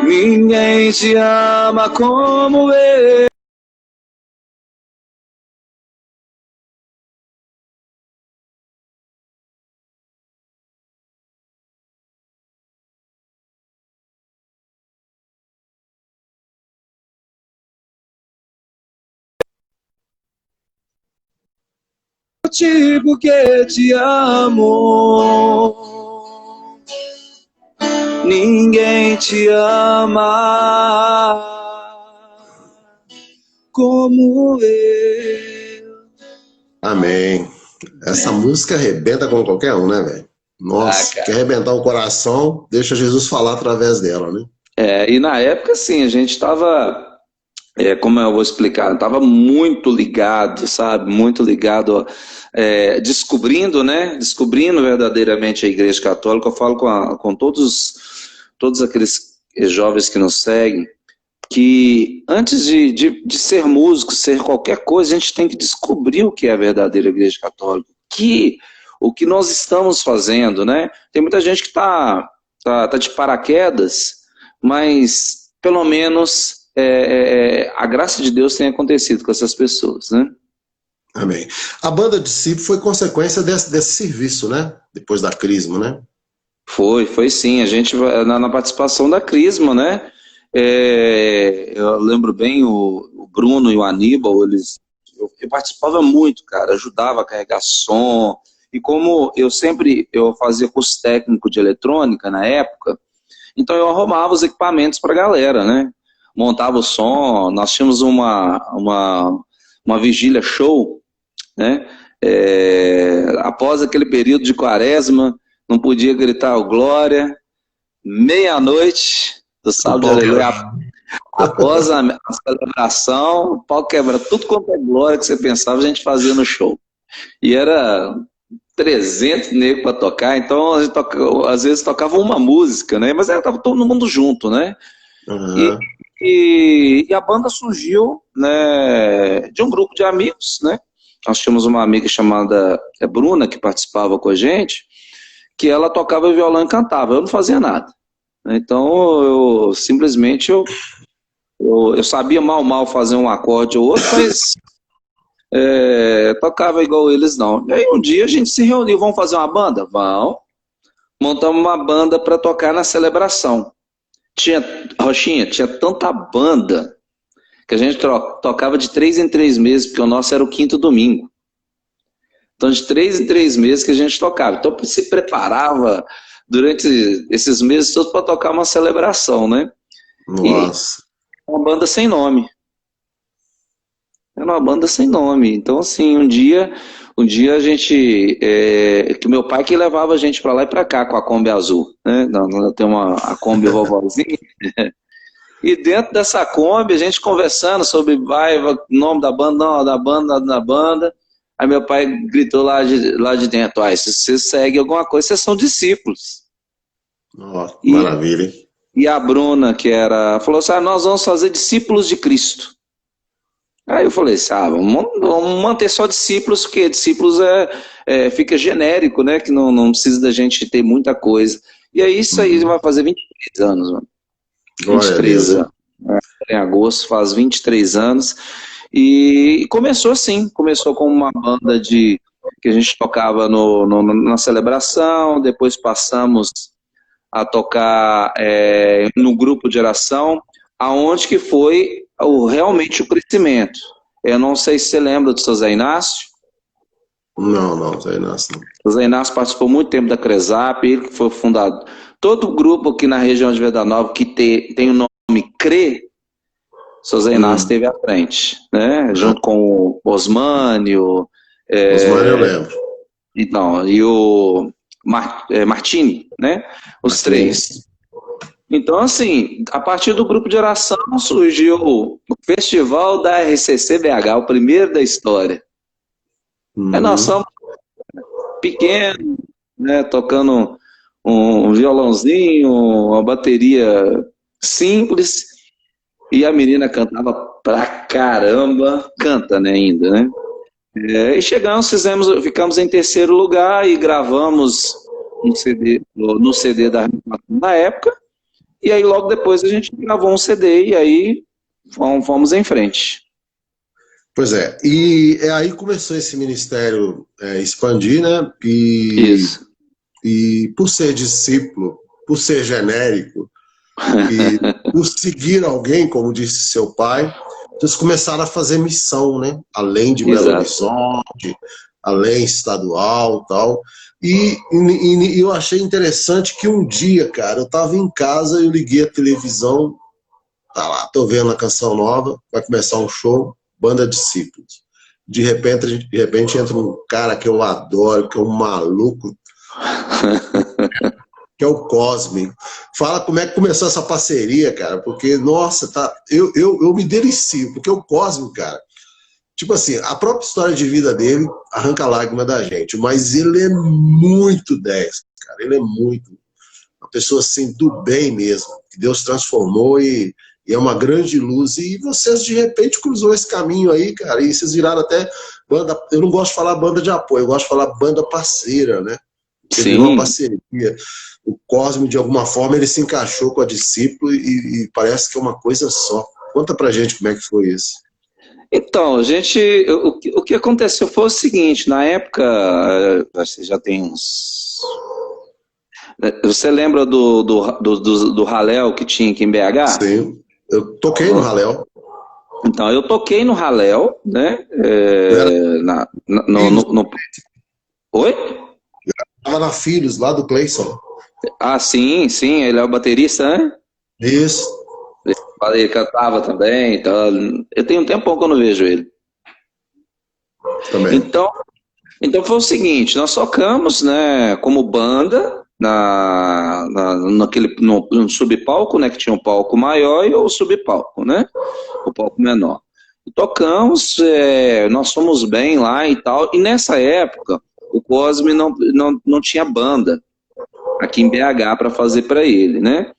Ninguém te ama como eu. Tipo que te amo. Ninguém te ama como eu. Amém. Essa música arrebenta com qualquer um, né, velho? Nossa, quer arrebentar o coração, deixa Jesus falar através dela, né? E na época, sim, a gente estava, como eu vou explicar, estava muito ligado, sabe? Muito ligado, descobrindo, né? Descobrindo verdadeiramente a Igreja Católica. Eu falo com todos aqueles jovens que nos seguem, que antes de ser músico, ser qualquer coisa, a gente tem que descobrir o que é a verdadeira Igreja Católica, o que nós estamos fazendo, né? Tem muita gente que tá de paraquedas, mas pelo menos a graça de Deus tem acontecido com essas pessoas, né? Amém. A banda Discípulo foi consequência desse serviço, né? Depois da Crisma, né? Foi sim. A gente, na participação da Crisma, né? Eu lembro bem o Bruno e o Aníbal, eu participava muito, cara, ajudava a carregar som, e como eu fazia curso técnico de eletrônica na época, então eu arrumava os equipamentos para a galera, né? Montava o som, nós tínhamos uma vigília show, né? Após aquele período de quaresma, não podia gritar o glória, meia-noite do sábado de aleluia, após a celebração, o pau quebra tudo quanto é glória que você pensava, a gente fazia no show. E era 300 negros para tocar, então a gente às vezes tocava uma música, né? Mas estava todo mundo junto, né? Uhum. E a banda surgiu, né, de um grupo de amigos, né? Nós tínhamos uma amiga chamada Bruna, que participava com a gente, que ela tocava violão e cantava, eu não fazia nada. Então eu simplesmente eu sabia mal fazer um acorde ou outro, mas tocava igual eles não. E aí um dia a gente se reuniu, vamos fazer uma banda? Vamos. Montamos uma banda para tocar na celebração. Rochinha, tinha tanta banda que a gente tocava de 3 em 3 meses, porque o nosso era o 5º domingo. Então de 3 em 3 meses que a gente tocava. Então se preparava durante esses meses todos para tocar uma celebração, né? Nossa. E uma banda sem nome. Era uma banda sem nome. Então, assim, um dia a gente... que meu pai que levava a gente para lá e para cá com a Kombi azul, né? Tem a Kombi vovozinha. E dentro dessa Kombi, a gente conversando sobre o nome da banda, não, da banda. Aí meu pai gritou lá de dentro, se você segue alguma coisa, vocês são discípulos. Oh, maravilha, hein? E a Bruna, falou assim, nós vamos fazer discípulos de Cristo. Aí eu falei assim, vamos manter só discípulos, porque discípulos fica genérico, né? Que não precisa da gente ter muita coisa. E aí isso aí vai fazer 23 anos, mano. Glória a 23 Deus. anos. Em agosto faz 23 anos. E começou assim, começou com uma banda que a gente tocava na celebração, depois passamos a tocar no grupo de oração, aonde que foi realmente o crescimento. Eu não sei se você lembra do seu Zé Inácio. Não, Zé Inácio não. O Zé Inácio participou muito tempo da Cresap, ele que foi o fundador. Todo grupo aqui na região de Venda Nova que tem o nome CRE, o seu Zé Inácio esteve à frente, né? Junto com o Osmânio. Osmânio eu lembro. Então, e o Martini, né? Os três. Então, assim, a partir do grupo de oração surgiu o Festival da RCC BH, o primeiro da história. Aí nós somos pequenos, né, tocando um violãozinho, uma bateria simples, e a menina cantava pra caramba, canta, né, ainda, né? E chegamos, ficamos em terceiro lugar e gravamos um CD, no CD da época, e aí logo depois a gente gravou um CD e aí fomos em frente. Pois é, e aí começou esse ministério expandir, né? Isso. E por ser discípulo, por ser genérico, e por seguir alguém, como disse seu pai, vocês começaram a fazer missão, né? Além de Belo Horizonte, além estadual e tal. E eu achei interessante que um dia, cara, eu estava em casa, eu liguei a televisão, tá lá, tô vendo a canção nova, vai começar um show, Banda Discípulos. De repente entra um cara que eu adoro, que é um maluco, que é o Cosme. Fala como é que começou essa parceria, cara, porque, nossa, eu me delicio, porque o Cosme, cara, tipo assim, a própria história de vida dele arranca a lágrima da gente, mas ele é muito 10, cara, ele é muito uma pessoa assim, do bem mesmo, que Deus transformou e é uma grande luz, e vocês de repente cruzou esse caminho aí, cara, e vocês viraram até banda, eu não gosto de falar banda de apoio, eu gosto de falar banda parceira, né? Porque virou uma parceria. O Cosme, de alguma forma, ele se encaixou com a Discípulo e parece que é uma coisa só. Conta pra gente como é que foi isso. Então, o que aconteceu foi o seguinte, na época, você já tem uns... Você lembra do Raléu que tinha aqui em BH? Sim, eu toquei no Raléu. Então, eu toquei no Raléu, né? Oi? Estava na Filhos, lá do Cleison. Ah, sim, ele é o baterista, né? Isso. Ele cantava também, então, eu tenho um tempão que eu não vejo ele. Também. Então foi o seguinte, nós tocamos, né, como banda, no subpalco, né, que tinha um palco maior e o subpalco, né, o palco menor. E tocamos, nós fomos bem lá e tal, e nessa época o Cosme não tinha banda aqui em BH para fazer para ele, né?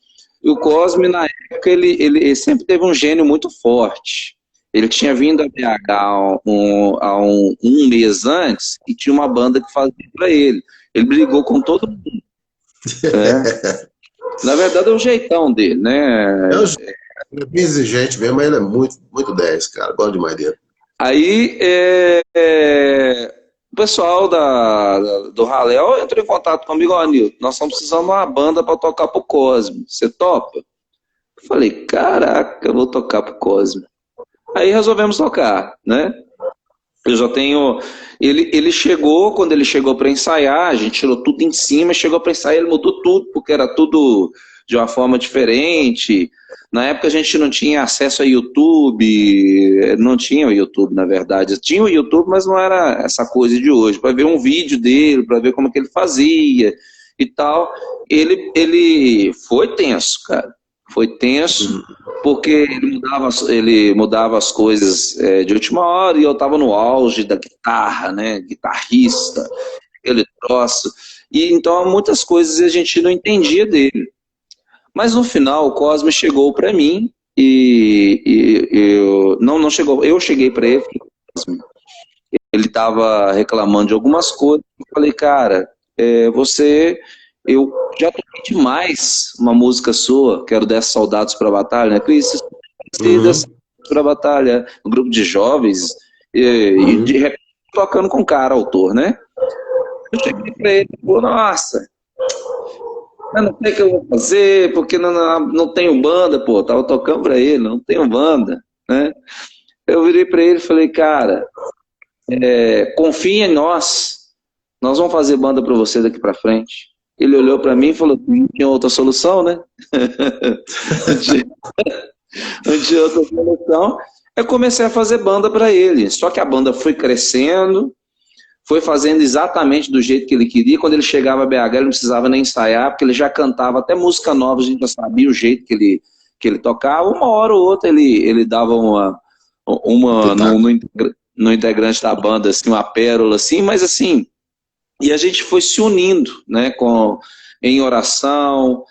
E o Cosme, na época, ele sempre teve um gênio muito forte. Ele tinha vindo a BH há um mês antes e tinha uma banda que fazia para ele. Ele brigou com todo mundo. Né? Na verdade, é o jeitão dele, né? Ele é bem exigente mesmo, mas ele é muito, muito 10, cara. Gosto demais dele. Aí, o pessoal do Raléu entrou em contato comigo, ó, Nilton, nós estamos precisando de uma banda para tocar pro Cosme. Você topa? Eu falei, caraca, eu vou tocar pro Cosme. Aí resolvemos tocar, né? Eu já tenho... Ele chegou, quando ele chegou para ensaiar, a gente tirou tudo em cima, chegou para ensaiar, ele mudou tudo, porque era tudo de uma forma diferente. Na época a gente não tinha acesso a YouTube, não tinha o YouTube, na verdade. Tinha o YouTube, mas não era essa coisa de hoje, para ver um vídeo dele, para ver como que ele fazia e tal. Ele foi tenso, cara. Foi tenso, porque ele mudava as coisas de última hora e eu estava no auge da guitarra, né? Guitarrista, aquele troço. E então muitas coisas a gente não entendia dele. Mas no final o Cosme chegou para mim não chegou, eu cheguei para ele estava reclamando de algumas coisas, eu falei, cara, eu já toquei demais uma música sua, quero 10 soldados para a batalha, né, Cris? Para a batalha, um grupo de jovens, e de repente tocando com o cara, autor, né? Eu cheguei para ele e falei, nossa, eu não sei o que eu vou fazer, porque não tenho banda, pô, tava tocando para ele, não tenho banda, né? Eu virei para ele e falei, cara, confia em nós vamos fazer banda para você daqui para frente. Ele olhou para mim e falou, não tinha outra solução, né? Não tinha outra solução. Eu comecei a fazer banda para ele, só que a banda foi crescendo, foi fazendo exatamente do jeito que ele queria. Quando ele chegava a BH, ele não precisava nem ensaiar, porque ele já cantava até música nova, a gente já sabia o jeito que ele tocava. Uma hora ou outra ele dava no integrante da banda, assim, uma pérola, assim, mas assim, e a gente foi se unindo, né, em oração,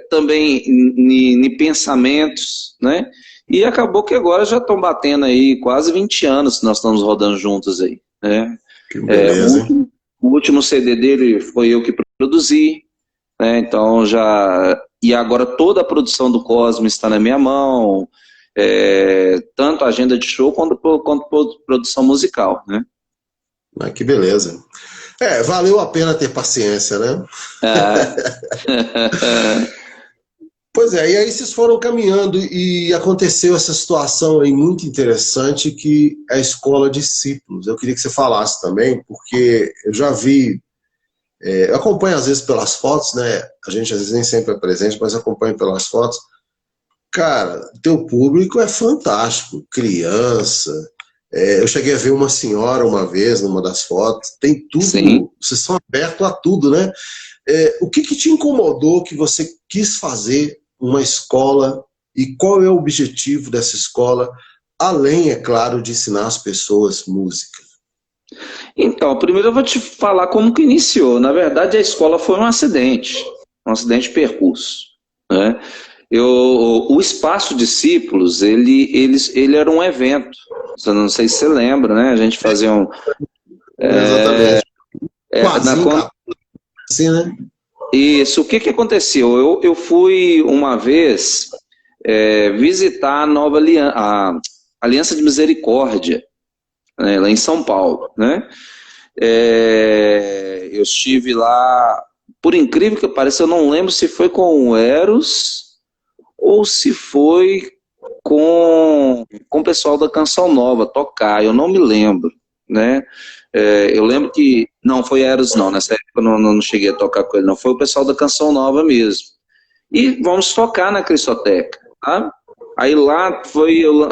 também em pensamentos, né, e acabou que agora já estão batendo aí quase 20 anos que nós estamos rodando juntos aí, né. Que beleza. O último CD dele foi eu que produzi, né, então e agora toda a produção do Cosme está na minha mão, tanto a agenda de show quanto produção musical, né. Ah, que beleza. Valeu a pena ter paciência, né? Pois é, e aí vocês foram caminhando e aconteceu essa situação aí muito interessante que é a escola discípulos. Eu queria que você falasse também, porque eu já vi, eu acompanho às vezes pelas fotos, né? A gente às vezes nem sempre é presente, mas acompanho pelas fotos. Cara, teu público é fantástico, criança. Eu cheguei a ver uma senhora uma vez numa das fotos, tem tudo, Sim. Vocês são abertos a tudo, né? O que te incomodou que você quis fazer uma escola e qual é o objetivo dessa escola, além, é claro, de ensinar as pessoas música? Então, primeiro eu vou te falar como que iniciou. Na verdade, a escola foi um acidente de percurso, né? O Espaço Discípulos, ele era um evento. Eu não sei se você lembra, né? A gente fazia um... Exatamente. Assim, né? Isso. O que aconteceu? Eu fui uma vez visitar a nova a Aliança de Misericórdia, né, lá em São Paulo, né? Eu estive lá, por incrível que pareça, eu não lembro se foi com o Eros ou se foi com o pessoal da Canção Nova tocar, eu não me lembro, né? Eu lembro que não foi Eros não, nessa época eu não cheguei a tocar com ele, não, foi o pessoal da Canção Nova mesmo. E vamos tocar na Cristoteca, tá? Aí lá foi o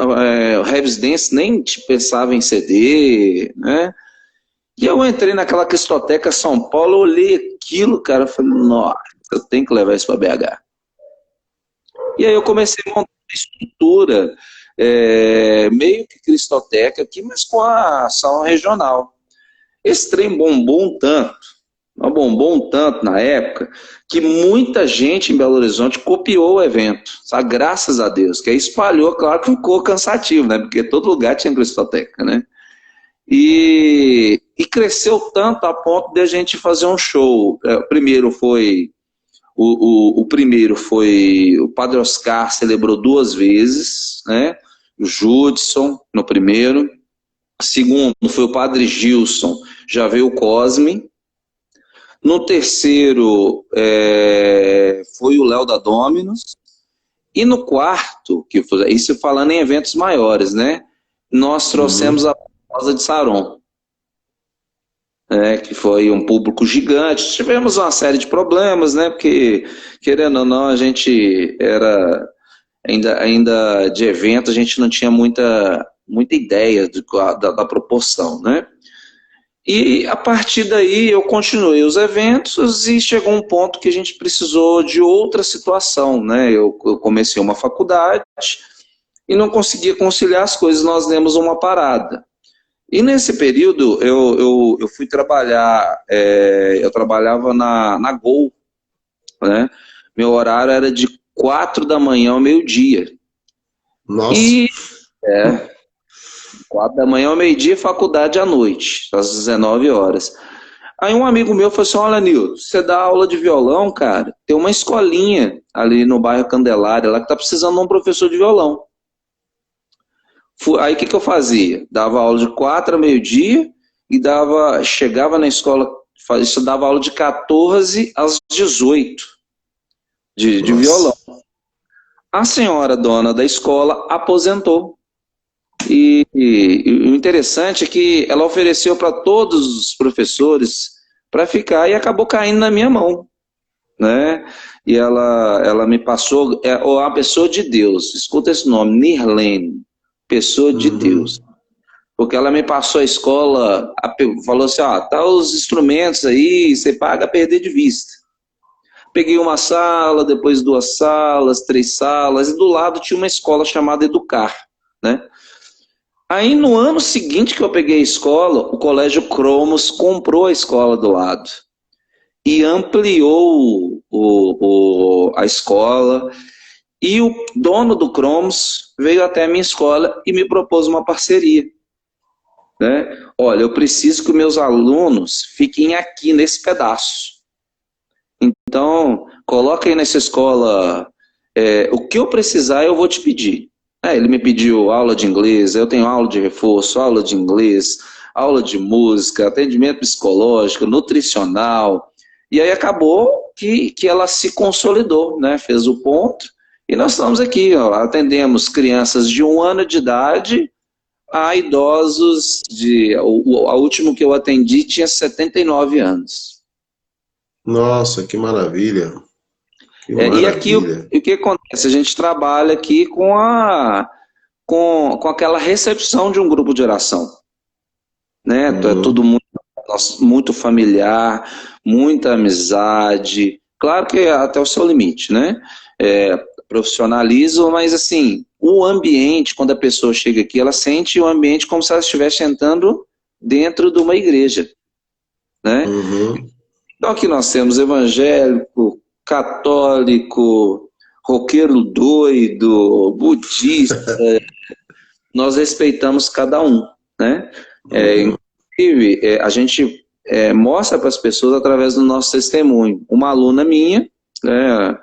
Heavy's Dance, nem pensava em CD, né? E eu entrei naquela Cristoteca São Paulo, olhei aquilo, cara, falei, nossa, eu tenho que levar isso para BH. E aí eu comecei a montar uma estrutura, meio que Cristoteca aqui, mas com a ação regional. Esse trem bombou um tanto na época, que muita gente em Belo Horizonte copiou o evento, sabe? Graças a Deus, que aí espalhou, claro que ficou cansativo, né? Porque todo lugar tinha Cristoteca, né? E cresceu tanto a ponto de a gente fazer um show. O primeiro foi o Padre Oscar, celebrou 2 vezes, né? O Judson no primeiro. Segundo foi o Padre Gilson, já veio o Cosme. No terceiro foi o Léo da Dominus. E no quarto, isso falando em eventos maiores, né? Nós trouxemos a Rosa de Saron, que foi um público gigante. Tivemos uma série de problemas, né? Porque, querendo ou não, a gente era ainda de evento, a gente não tinha muita ideia da proporção, né? E a partir daí eu continuei os eventos e chegou um ponto que a gente precisou de outra situação, né? Eu comecei uma faculdade e não conseguia conciliar as coisas, nós demos uma parada. E nesse período eu fui trabalhar, eu trabalhava na Gol, né? Meu horário era de 4 da manhã ao meio-dia. Nossa. E 4 da manhã ao meio-dia, faculdade à noite, às 19 horas. Aí um amigo meu falou assim, olha, Nilton, você dá aula de violão, cara? Tem uma escolinha ali no bairro Candelária, lá que tá precisando de um professor de violão. Aí o que eu fazia? Dava aula de 4 ao meio-dia e chegava na escola, dava aula de 14 às 18 de violão. A senhora dona da escola aposentou. E o interessante é que ela ofereceu para todos os professores para ficar e acabou caindo na minha mão, né? E ela me passou, a pessoa de Deus, escuta esse nome, Nirlene, pessoa de Deus. Porque ela me passou a escola, falou assim, tá os instrumentos aí, você paga a perder de vista. Peguei uma sala, depois 2 salas, 3 salas, e do lado tinha uma escola chamada Educar, né? Aí no ano seguinte que eu peguei a escola, o Colégio Cromos comprou a escola do lado e ampliou a escola, e o dono do Cromos veio até a minha escola e me propôs uma parceria, né? Olha, eu preciso que meus alunos fiquem aqui nesse pedaço. Então, coloca aí nessa escola o que eu precisar eu vou te pedir. Ele me pediu aula de inglês, eu tenho aula de reforço, aula de inglês, aula de música, atendimento psicológico, nutricional. E aí acabou que ela se consolidou, né? Fez o ponto. E nós estamos aqui, atendemos crianças de 1 ano de idade a idosos a última que eu atendi tinha 79 anos. Nossa, que maravilha. E aqui o que acontece? A gente trabalha aqui com aquela recepção de um grupo de oração, né? É tudo muito familiar, muita amizade, claro que até o seu limite, né? Profissionalismo, mas assim, o ambiente, quando a pessoa chega aqui, ela sente o ambiente como se ela estivesse entrando dentro de uma igreja, né? Então aqui nós temos evangélico, católico, roqueiro doido, budista, nós respeitamos cada um, né? Inclusive, a gente mostra para as pessoas através do nosso testemunho. Uma aluna minha, né,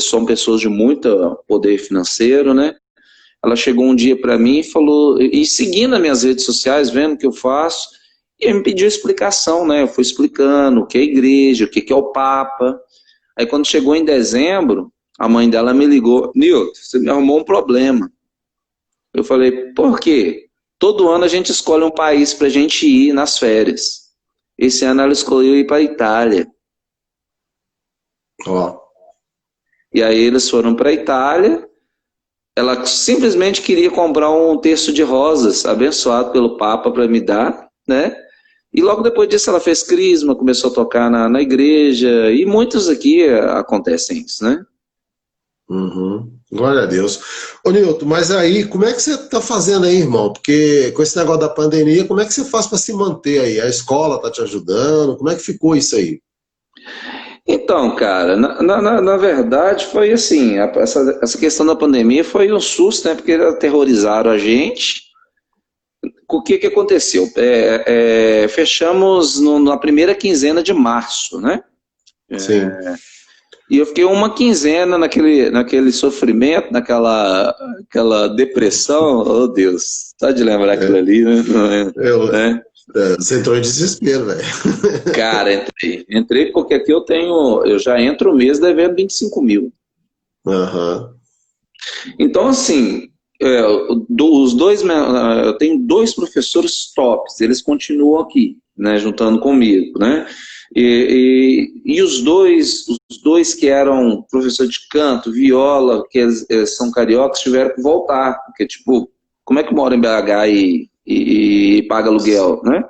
são pessoas de muito poder financeiro, né? Ela chegou um dia para mim e falou, e seguindo as minhas redes sociais, vendo o que eu faço, e me pediu explicação, né? Eu fui explicando o que é igreja, o que é o Papa. Aí quando chegou em dezembro, a mãe dela me ligou, Nilton, você me arrumou um problema. Eu falei, por quê? Todo ano a gente escolhe um país para a gente ir nas férias. Esse ano ela escolheu ir para a Itália. E aí eles foram para a Itália, ela simplesmente queria comprar um terço de rosas, abençoado pelo Papa para me dar, né? E logo depois disso ela fez crisma, começou a tocar na igreja, e muitos aqui acontecem isso, né? Glória a Deus. Ô Nilton, mas aí, como é que você está fazendo aí, irmão? Porque com esse negócio da pandemia, como é que você faz para se manter aí? A escola está te ajudando? Como é que ficou isso aí? Então, cara, na verdade foi assim, essa questão da pandemia foi um susto, né? Porque aterrorizaram a gente. O que aconteceu? Fechamos na primeira quinzena de março, né? Sim. E eu fiquei uma quinzena naquele sofrimento, aquela depressão, oh Deus, só de lembrar aquilo ali, né? Você entrou em desespero, velho. Cara, entrei porque aqui eu já entro o mês devendo 25 mil. Então, assim, eu tenho 2 professores tops, eles continuam aqui, né, juntando comigo, né? E os dois que eram professor de canto, viola, que eles são cariocas, tiveram que voltar, porque, tipo, como é que mora em BH e paga aluguel, né?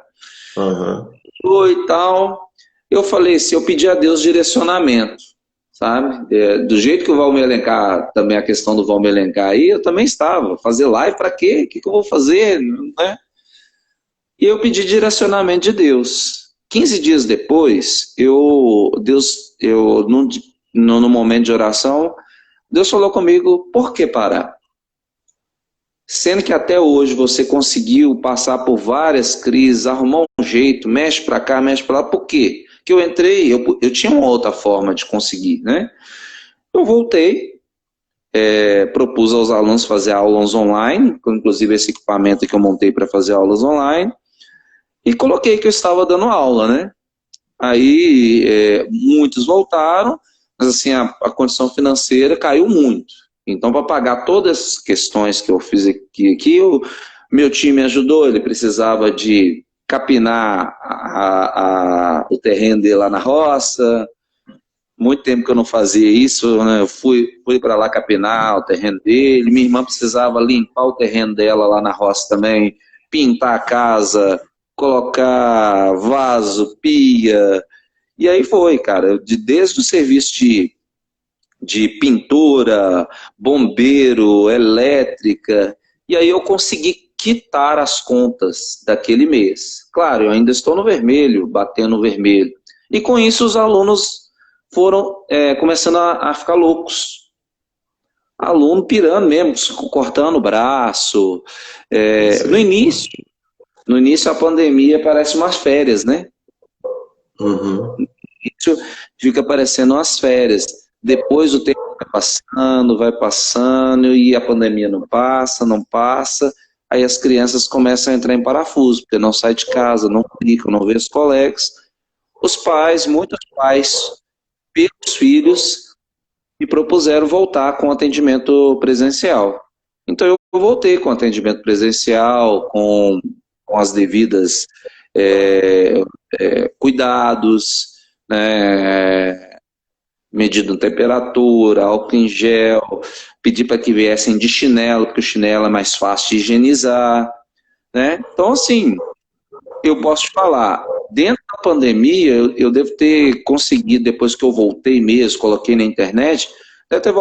E tal, eu falei assim, eu pedi a Deus direcionamento, sabe? Do jeito que o Valmir Alencar, também a questão do Valmir Alencar aí, eu também estava, fazer live para quê? O que eu vou fazer, né? E eu pedi direcionamento de Deus. 15 dias depois, no momento de oração, Deus falou comigo, por que parar? Sendo que até hoje você conseguiu passar por várias crises, arrumar um jeito, mexe para cá, mexe para lá, por quê? Que eu entrei, eu tinha uma outra forma de conseguir, né? Eu voltei, propus aos alunos fazer aulas online, inclusive esse equipamento que eu montei para fazer aulas online, e coloquei que eu estava dando aula, né? Aí muitos voltaram, mas assim, a condição financeira caiu muito. Então, para pagar todas as questões que eu fiz aqui meu time ajudou, ele precisava de capinar o terreno dele lá na roça. Muito tempo que eu não fazia isso, né? Eu fui para lá capinar o terreno dele. Minha irmã precisava limpar o terreno dela lá na roça também, pintar a casa, colocar vaso, pia. E aí foi, cara, desde o serviço de pintura, bombeiro, elétrica, e aí eu consegui quitar as contas daquele mês. Claro, eu ainda estou no vermelho, batendo no vermelho. E com isso os alunos foram começando a ficar loucos. Aluno pirando mesmo, cortando o braço. No início a pandemia parece umas férias, né? Uhum. Isso fica parecendo umas férias. Depois o tempo vai passando, e a pandemia não passa, não passa. Aí as crianças começam a entrar em parafuso, porque não sai de casa, não ficam, não vê os colegas. Os pais, muitos pais, pelos filhos, me propuseram voltar com atendimento presencial. Então eu voltei com atendimento presencial, com as devidas cuidados, né, medindo a temperatura, álcool em gel, pedi para que viessem de chinelo, porque o chinelo é mais fácil de higienizar, né? Então, assim, eu posso te falar, dentro da pandemia, eu devo ter conseguido, depois que eu voltei mesmo, coloquei na internet, deve ter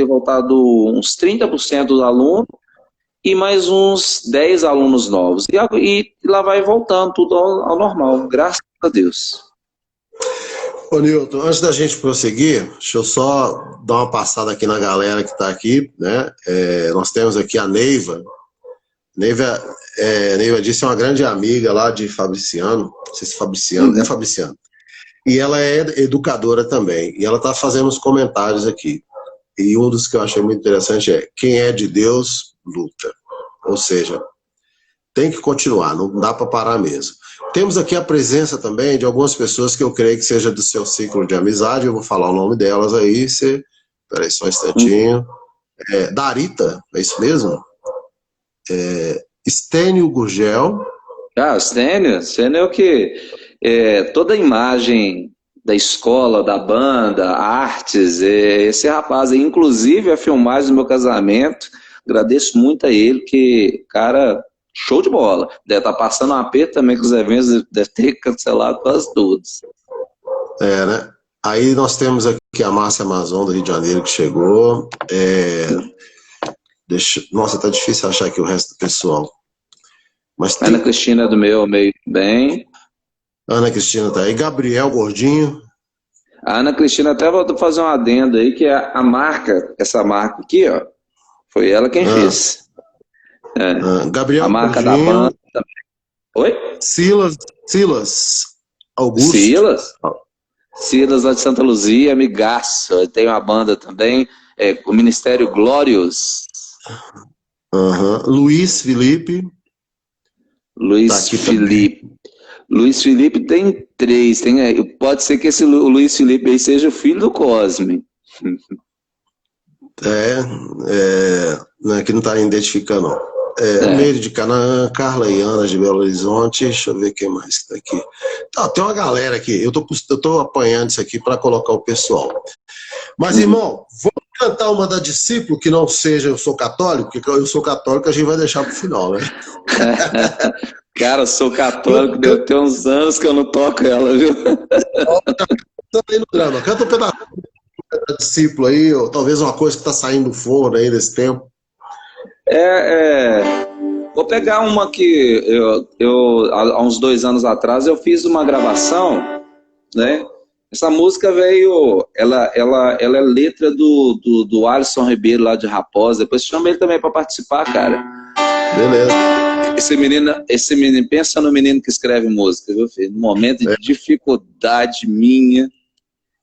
voltado uns 30% dos alunos e mais uns 10 alunos novos. E lá vai voltando tudo ao normal, graças a Deus. Ô, Nilton, antes da gente prosseguir, deixa eu só dar uma passada aqui na galera que está aqui, né? Nós temos aqui a Neiva. Neiva disse é uma grande amiga lá de Fabriciano, não sei se Fabriciano, é Fabriciano. E ela é educadora também, e ela está fazendo os comentários aqui. E um dos que eu achei muito interessante é: quem é de Deus, luta. Ou seja, tem que continuar, não dá para parar mesmo. Temos aqui a presença também de algumas pessoas que eu creio que seja do seu ciclo de amizade, eu vou falar o nome delas aí, peraí só um instantinho. Darita, é isso mesmo? Stênio Gurgel. O Stênio é o que? Toda a imagem da escola, da banda, artes, esse rapaz aí, inclusive a filmagem do meu casamento, agradeço muito a ele, que, cara, show de bola. Deve estar passando um aperto também com os eventos, deve ter cancelado quase todos. Né? Aí nós temos aqui a Márcia Amazon do Rio de Janeiro que chegou. Nossa, tá difícil achar aqui o resto do pessoal. Mas Ana Cristina do meu meio bem. Ana Cristina tá aí. Gabriel Gordinho. A Ana Cristina até voltou a fazer um adendo aí, que é a marca, essa marca aqui, ó, foi ela quem fez. Gabriel a marca Gordinho. Da banda também. Oi? Silas Augusto. Silas lá de Santa Luzia, amigaço. Tem uma banda também, o Ministério Glórios. Luiz Felipe. Luiz Felipe tem 3. Pode ser que esse Luiz Felipe aí seja o filho do Cosme. Que não está identificando, não. Meire de Canaã, Carla e Ana de Belo Horizonte. Deixa eu ver quem mais está aqui. Tem uma galera aqui. Eu tô apanhando isso aqui para colocar o pessoal. Mas, irmão, vamos cantar uma da Discípulo que não seja Eu Sou Católico, porque eu sou católico, a gente vai deixar pro final, né? Cara, eu sou católico, deve ter uns anos que eu não toco ela, viu? Aí no drama. Canta um pedaço da Discípulo aí, ou talvez uma coisa que tá saindo do forno aí nesse tempo. Vou pegar uma que há uns 2 anos atrás eu fiz uma gravação, né? Essa música veio, ela é letra do Alisson Ribeiro lá de Raposa. Depois chama ele também para participar, cara. Beleza. Esse menino, pensa no menino que escreve música, viu, filho? No momento de dificuldade minha,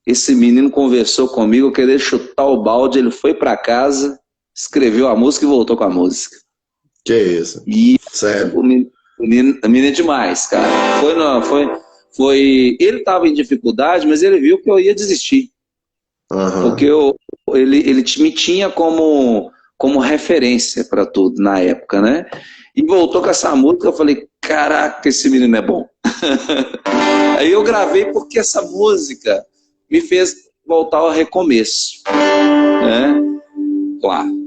esse menino conversou comigo, queria chutar o balde, ele foi para casa, escreveu a música e voltou com a música. Que isso? E sério? O menino é demais, cara. Ele estava em dificuldade, mas ele viu que eu ia desistir. Porque ele me tinha como referência para tudo na época, né? E voltou com essa música, eu falei, caraca, esse menino é bom. Aí eu gravei porque essa música me fez voltar ao recomeço, né? Claro.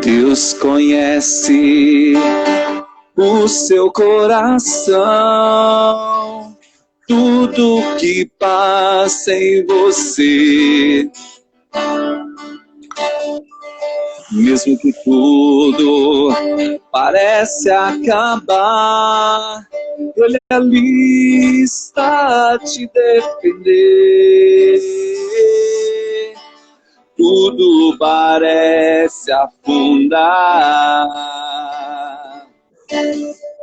Deus conhece o seu coração, tudo que passa em você. Mesmo que tudo parece acabar, Ele ali está a te defender. Tudo parece afundar,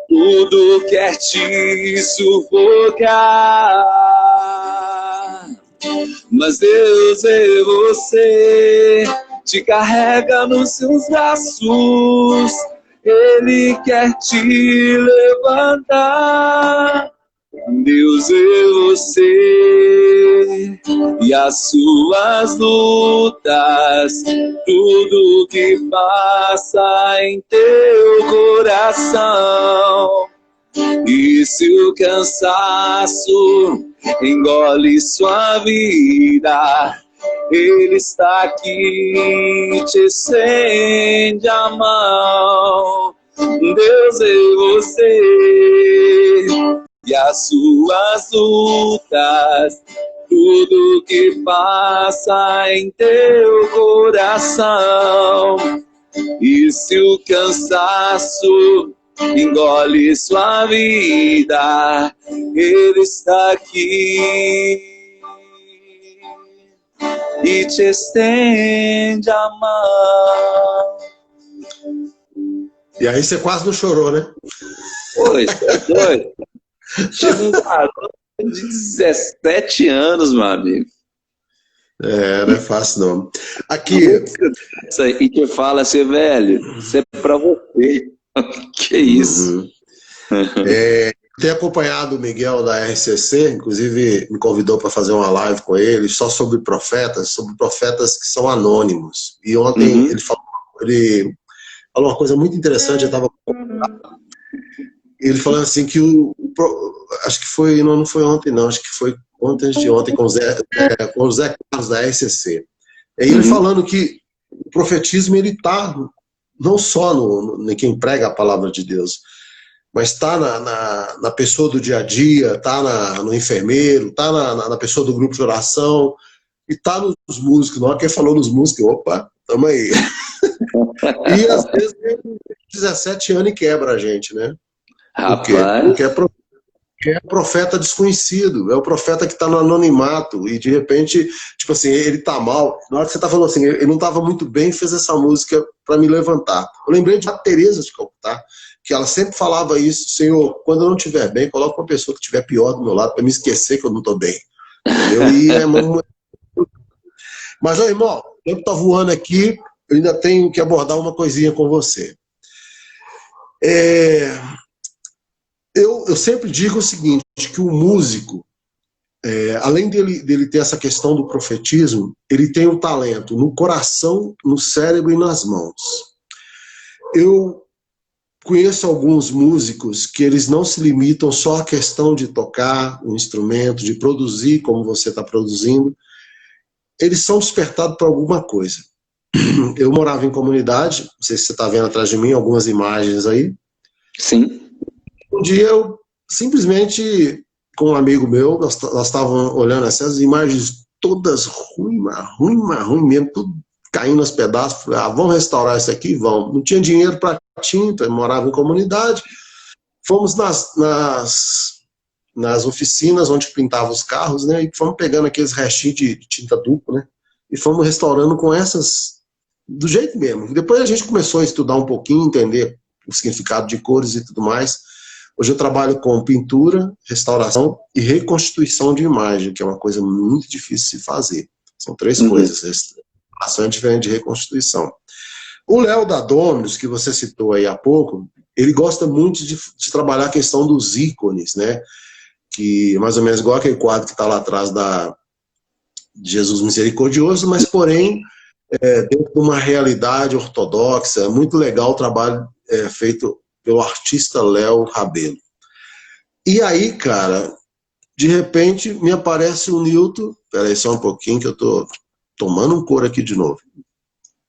tudo quer te sufocar, mas Deus vê você, te carrega nos seus braços, Ele quer te levantar. Deus vê você e as suas lutas, tudo que passa em teu coração. E se o cansaço engole sua vida, Ele está aqui, te estende a mão. Deus vê você e as suas lutas, tudo que passa em teu coração. E se o cansaço engole sua vida, Ele está aqui e te estende a mão. E aí você quase não chorou, né? Pois, é doido. Tive um garoto de 17 anos, meu amigo. Não é fácil, não. Aqui. E que fala assim, velho, isso é pra você. Que isso? Tenho acompanhado o Miguel da RCC, inclusive me convidou para fazer uma live com ele, só sobre profetas que são anônimos. E ontem ele falou uma coisa muito interessante, ele falando assim que acho que foi, não foi ontem não, acho que foi ontem antes de ontem com o Zé Carlos da RCC. E ele falando que o profetismo ele está não só em quem prega a palavra de Deus, mas está na pessoa do dia a dia, está no enfermeiro, está na pessoa do grupo de oração, e está nos músicos. Na hora que ele falou nos músicos, opa, tamo aí. E às vezes tem 17 anos e quebra a gente, né? Rapaz. Porque é profeta desconhecido, é o profeta que está no anonimato, e de repente, tipo assim, ele tá mal. Na hora que você tá falando assim, ele não estava muito bem, fez essa música para me levantar. Eu lembrei de Teresa de Calcutá, que ela sempre falava isso: Senhor, quando eu não estiver bem, coloca uma pessoa que estiver pior do meu lado para me esquecer que eu não estou bem. Entendeu? Mas, ó, irmão, o tempo está voando aqui, eu ainda tenho que abordar uma coisinha com você. Eu sempre digo o seguinte, que o músico, além dele ter essa questão do profetismo, ele tem um talento no coração, no cérebro e nas mãos. Eu conheço alguns músicos que eles não se limitam só à questão de tocar um instrumento, de produzir como você está produzindo. Eles são despertados para alguma coisa. Eu morava em comunidade, não sei se você está vendo atrás de mim algumas imagens aí. Sim. Um dia eu simplesmente, com um amigo meu, nós estávamos olhando essas imagens todas ruim mesmo, tudo caindo aos pedaços. Falei, vamos restaurar isso aqui? Vamos. Não tinha dinheiro para tinta, morava em comunidade. Fomos nas nas oficinas onde pintava os carros, né? E fomos pegando aqueles restinhos de tinta dupla, né? E fomos restaurando com essas, do jeito mesmo. Depois a gente começou a estudar um pouquinho, entender o significado de cores e tudo mais. Hoje eu trabalho com pintura, restauração e reconstituição de imagem, que é uma coisa muito difícil de se fazer. São três coisas. Restauração é diferente de reconstituição. O Léo da Dominus, que você citou aí há pouco, ele gosta muito de trabalhar a questão dos ícones, né? Que mais ou menos igual aquele quadro que está lá atrás de Jesus Misericordioso, mas porém dentro de uma realidade ortodoxa. Muito legal o trabalho feito pelo artista Léo Rabelo. E aí, cara, de repente me aparece o Newton, peraí só um pouquinho que eu tô tomando um couro aqui de novo,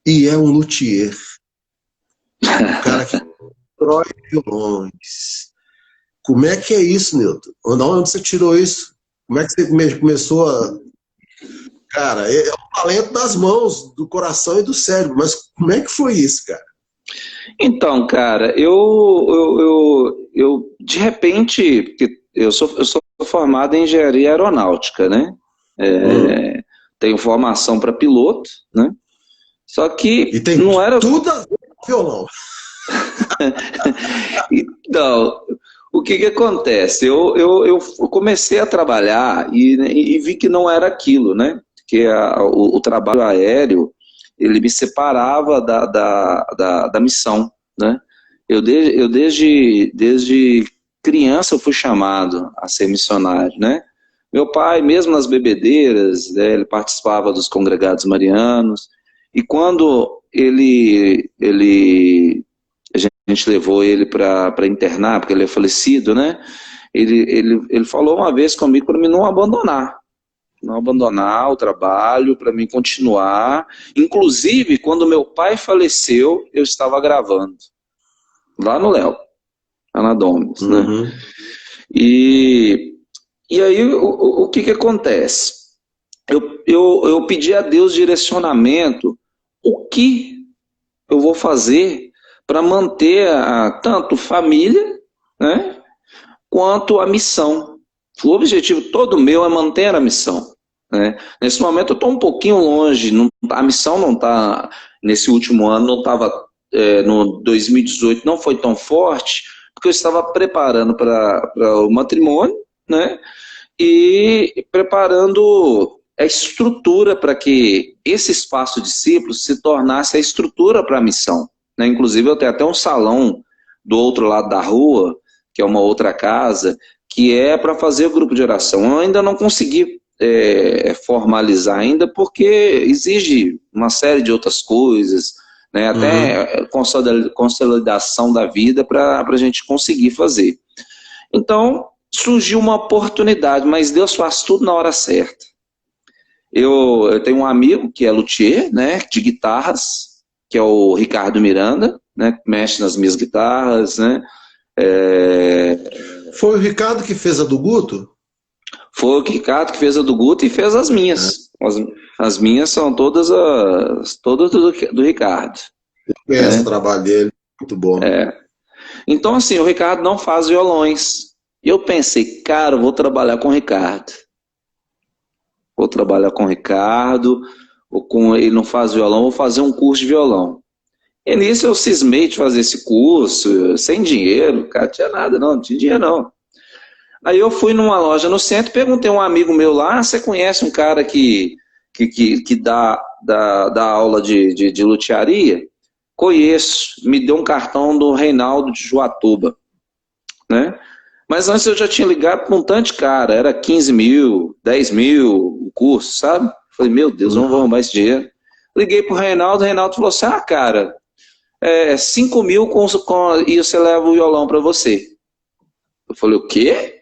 e é um luthier, um cara que constrói violões. Como é que é isso, Newton? Onde você tirou isso? Como é que você começou a... Cara, é o talento das mãos, do coração e do cérebro, mas como é que foi isso, cara? Então, cara, eu de repente, porque eu sou formado em engenharia aeronáutica, né? Tenho formação para piloto, né? Só que e tem não era tudo a ver com violão. Então, o que acontece? Eu comecei a trabalhar e vi que não era aquilo, né? Que o trabalho aéreo, ele me separava da missão, né? Eu desde criança eu fui chamado a ser missionário, né? Meu pai, mesmo nas bebedeiras, né, ele participava dos congregados marianos, e quando a gente levou ele para internar, porque ele é falecido, né? Ele falou uma vez comigo para mim não abandonar o trabalho, para mim continuar. Inclusive, quando meu pai faleceu, eu estava gravando, lá no Léo, lá na Domus, né? E aí, o que acontece? Eu pedi a Deus direcionamento, o que eu vou fazer para manter tanto família, né, quanto a missão. O objetivo todo meu é manter a missão, né? Nesse momento eu estou um pouquinho longe, a missão não está, nesse último ano, não estava, no 2018 não foi tão forte, porque eu estava preparando para o matrimônio, né, e preparando a estrutura para que esse espaço discípulos se tornasse a estrutura para a missão, né? Inclusive eu tenho até um salão do outro lado da rua, que é uma outra casa, que é para fazer o grupo de oração. Eu ainda não consegui formalizar ainda, porque exige uma série de outras coisas, né? Até consolidação da vida para a gente conseguir fazer. Então, surgiu uma oportunidade, mas Deus faz tudo na hora certa. Eu tenho um amigo que é luthier, né, de guitarras, que é o Ricardo Miranda, né, que mexe nas minhas guitarras, né. Foi o Ricardo que fez a do Guto? Foi o Ricardo que fez a do Guto e fez as minhas. As minhas são todas do Ricardo. Eu conheço o trabalho dele, muito bom. Então, assim, o Ricardo não faz violões. E eu pensei, cara, eu vou trabalhar com o Ricardo. Vou trabalhar com o Ricardo, ele não faz violão, vou fazer um curso de violão. E nisso eu cismei de fazer esse curso, sem dinheiro, cara, tinha nada não tinha dinheiro não. Aí eu fui numa loja no centro, perguntei a um amigo meu lá, você conhece um cara que dá aula de lutearia? Conheço, me deu um cartão do Reinaldo de Juatuba, né? Mas antes eu já tinha ligado para um tanto de cara, era 15 mil, 10 mil o curso, sabe? Falei, meu Deus, não vou arrumar esse dinheiro. Liguei pro Reinaldo, o Reinaldo falou assim, cara, 5 mil e você leva o violão para você. Eu falei, o quê?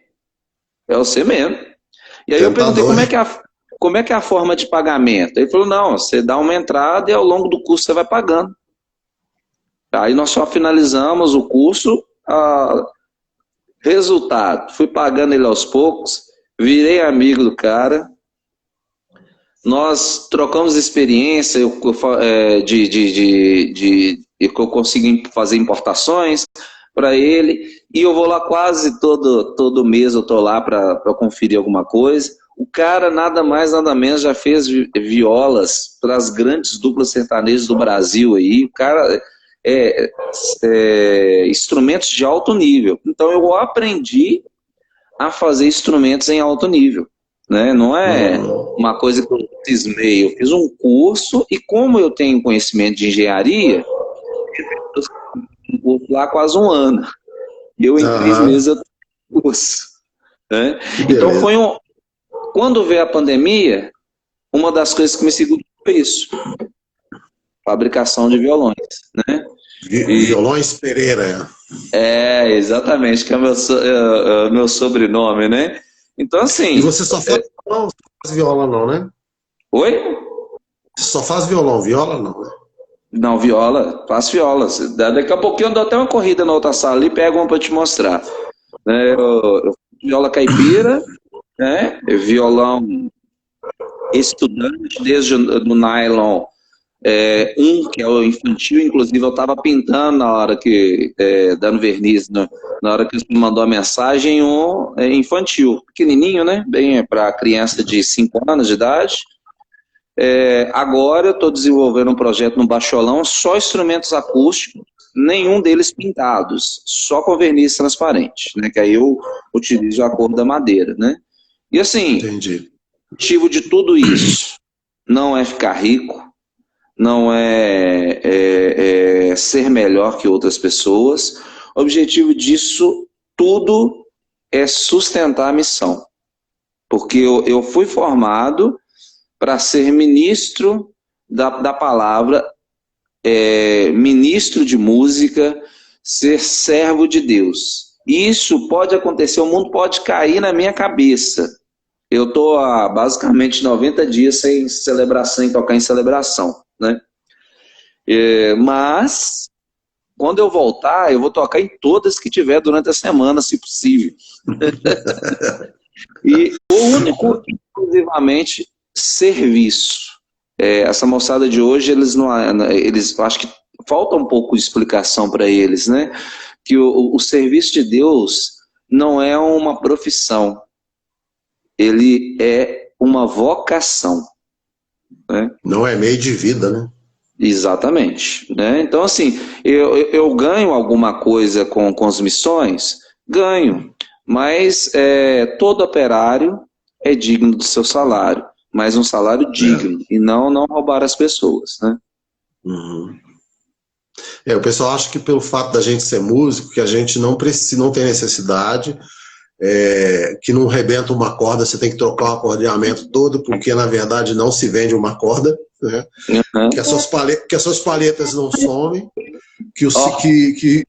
É você mesmo. E aí eu perguntei, como é que é a forma de pagamento? Ele falou, não, você dá uma entrada e ao longo do curso você vai pagando. Aí nós só finalizamos o curso, resultado, fui pagando ele aos poucos, virei amigo do cara, nós trocamos experiência que eu consigo fazer importações, para ele, e eu vou lá quase todo mês, eu tô lá para conferir alguma coisa. O cara, nada mais, nada menos, já fez violas para as grandes duplas sertanejas do Brasil aí. O cara instrumentos de alto nível. Então eu aprendi a fazer instrumentos em alto nível, né? Não é uma coisa que eu cismei. Eu fiz um curso e como eu tenho conhecimento de engenharia, eu fiz um curso lá quase um ano. Eu em 3 meses eu tenho um curso, né? Então quando veio a pandemia, uma das coisas que me segurou foi isso, fabricação de violões, né? Violões Pereira. Exatamente, que é meu sobrenome, né? Então, assim... E você só faz violão, não faz viola não, né? Oi? Você só faz violão, viola não, né? Não, viola, faço viola. Daqui a pouquinho eu dou até uma corrida na outra sala ali e pego uma para te mostrar. Eu viola caipira, né? Violão estudante, desde o nylon que é o infantil, inclusive eu estava pintando na hora que, dando verniz, na hora que você me mandou a mensagem, infantil, pequenininho, né? Bem para criança de 5 anos de idade. Agora eu estou desenvolvendo um projeto no baixolão, só instrumentos acústicos, nenhum deles pintados, só com verniz transparente, né? Que aí eu utilizo a cor da madeira, né? E assim, entendi. O motivo de tudo isso não é ficar rico, não é ser melhor que outras pessoas. O objetivo disso tudo é sustentar a missão. Porque eu fui formado para ser ministro da palavra, ministro de música, ser servo de Deus. Isso pode acontecer, o mundo pode cair na minha cabeça. Eu estou há basicamente 90 dias sem celebração, sem tocar em celebração, né? Mas, quando eu voltar, eu vou tocar em todas que tiver durante a semana, se possível. E o único, exclusivamente, serviço. Essa moçada de hoje, eles acho que falta um pouco de explicação para eles, né? Que o serviço de Deus não é uma profissão, ele é uma vocação, né? Não é meio de vida, né? Exatamente, né? Então, assim, eu ganho alguma coisa com as missões? Ganho, mas todo operário é digno do seu salário, mas um salário digno, e não roubar as pessoas, né? Uhum. O pessoal acha que pelo fato da gente ser músico, que a gente não tem necessidade, que não rebenta uma corda, você tem que trocar o acordeamento todo, porque na verdade não se vende uma corda, né? Uhum. Que as suas palhetas não somem, que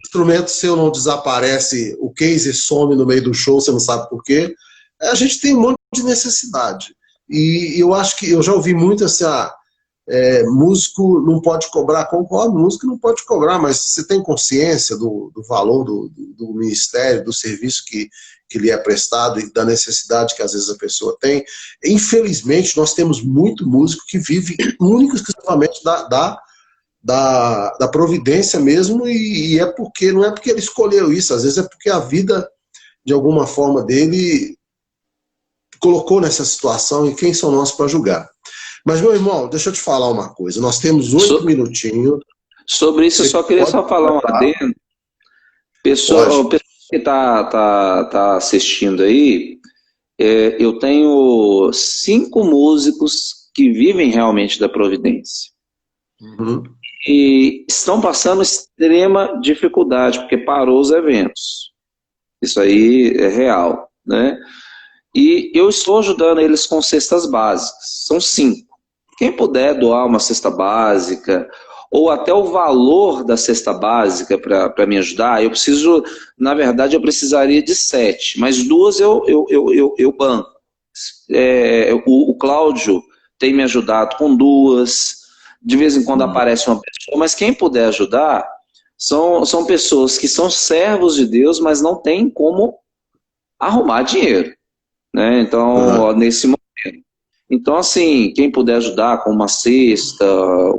instrumento seu não desaparece, o case some no meio do show, você não sabe por quê. A gente tem um monte de necessidade. E eu acho que eu já ouvi muito assim, músico não pode cobrar, concordo, músico não pode cobrar, mas você tem consciência do valor do ministério, do serviço que lhe é prestado e da necessidade que às vezes a pessoa tem. Infelizmente, nós temos muito músico que vive único e exclusivamente da providência mesmo, e não é porque ele escolheu isso, às vezes é porque a vida, de alguma forma, dele colocou nessa situação, e quem são nós para julgar? Mas, meu irmão, deixa eu te falar uma coisa, nós temos 8 minutinhos. Sobre isso, eu só queria falar um adendo. Pessoal que tá assistindo aí, eu tenho 5 músicos que vivem realmente da providência. Uhum. E estão passando extrema dificuldade, porque parou os eventos. Isso aí é real, né? E eu estou ajudando eles com cestas básicas. São 5. Quem puder doar uma cesta básica, ou até o valor da cesta básica para me ajudar, na verdade, eu precisaria de 7, mas 2 eu banco. O Cláudio tem me ajudado com 2, de vez em quando aparece uma pessoa, mas quem puder ajudar, são pessoas que são servos de Deus, mas não tem como arrumar dinheiro, né? Então, nesse momento. Então, assim, quem puder ajudar com uma cesta,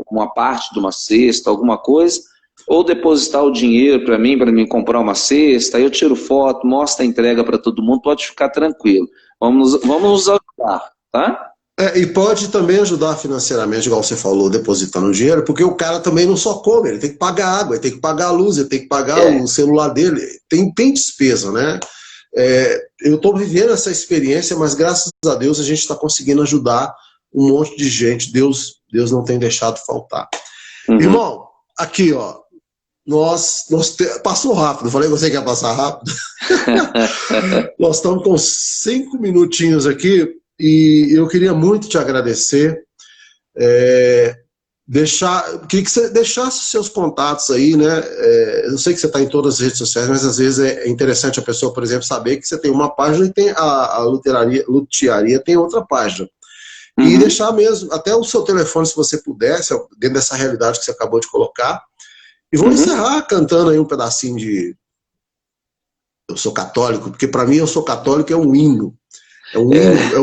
uma parte de uma cesta, alguma coisa, ou depositar o dinheiro para mim comprar uma cesta, aí eu tiro foto, mostro a entrega para todo mundo, pode ficar tranquilo. Vamos nos ajudar, tá? E pode também ajudar financeiramente, igual você falou, depositando dinheiro, porque o cara também não só come, ele tem que pagar água, ele tem que pagar a luz, ele tem que pagar o celular dele, tem despesa, né? Eu estou vivendo essa experiência, mas graças a Deus a gente está conseguindo ajudar um monte de gente, Deus não tem deixado faltar. Uhum. Irmão, aqui ó, passou rápido, falei que você quer passar rápido. Nós estamos com 5 minutinhos aqui e eu queria muito te agradecer. Queria que você deixasse os seus contatos aí, né? Eu sei que você está em todas as redes sociais, mas às vezes é interessante a pessoa, por exemplo, saber que você tem uma página e tem a lutearia tem outra página. Uhum. E deixar mesmo, até o seu telefone, se você pudesse, dentro dessa realidade que você acabou de colocar. E vamos encerrar cantando aí um pedacinho de Eu Sou Católico, porque para mim Eu Sou Católico é um hino. É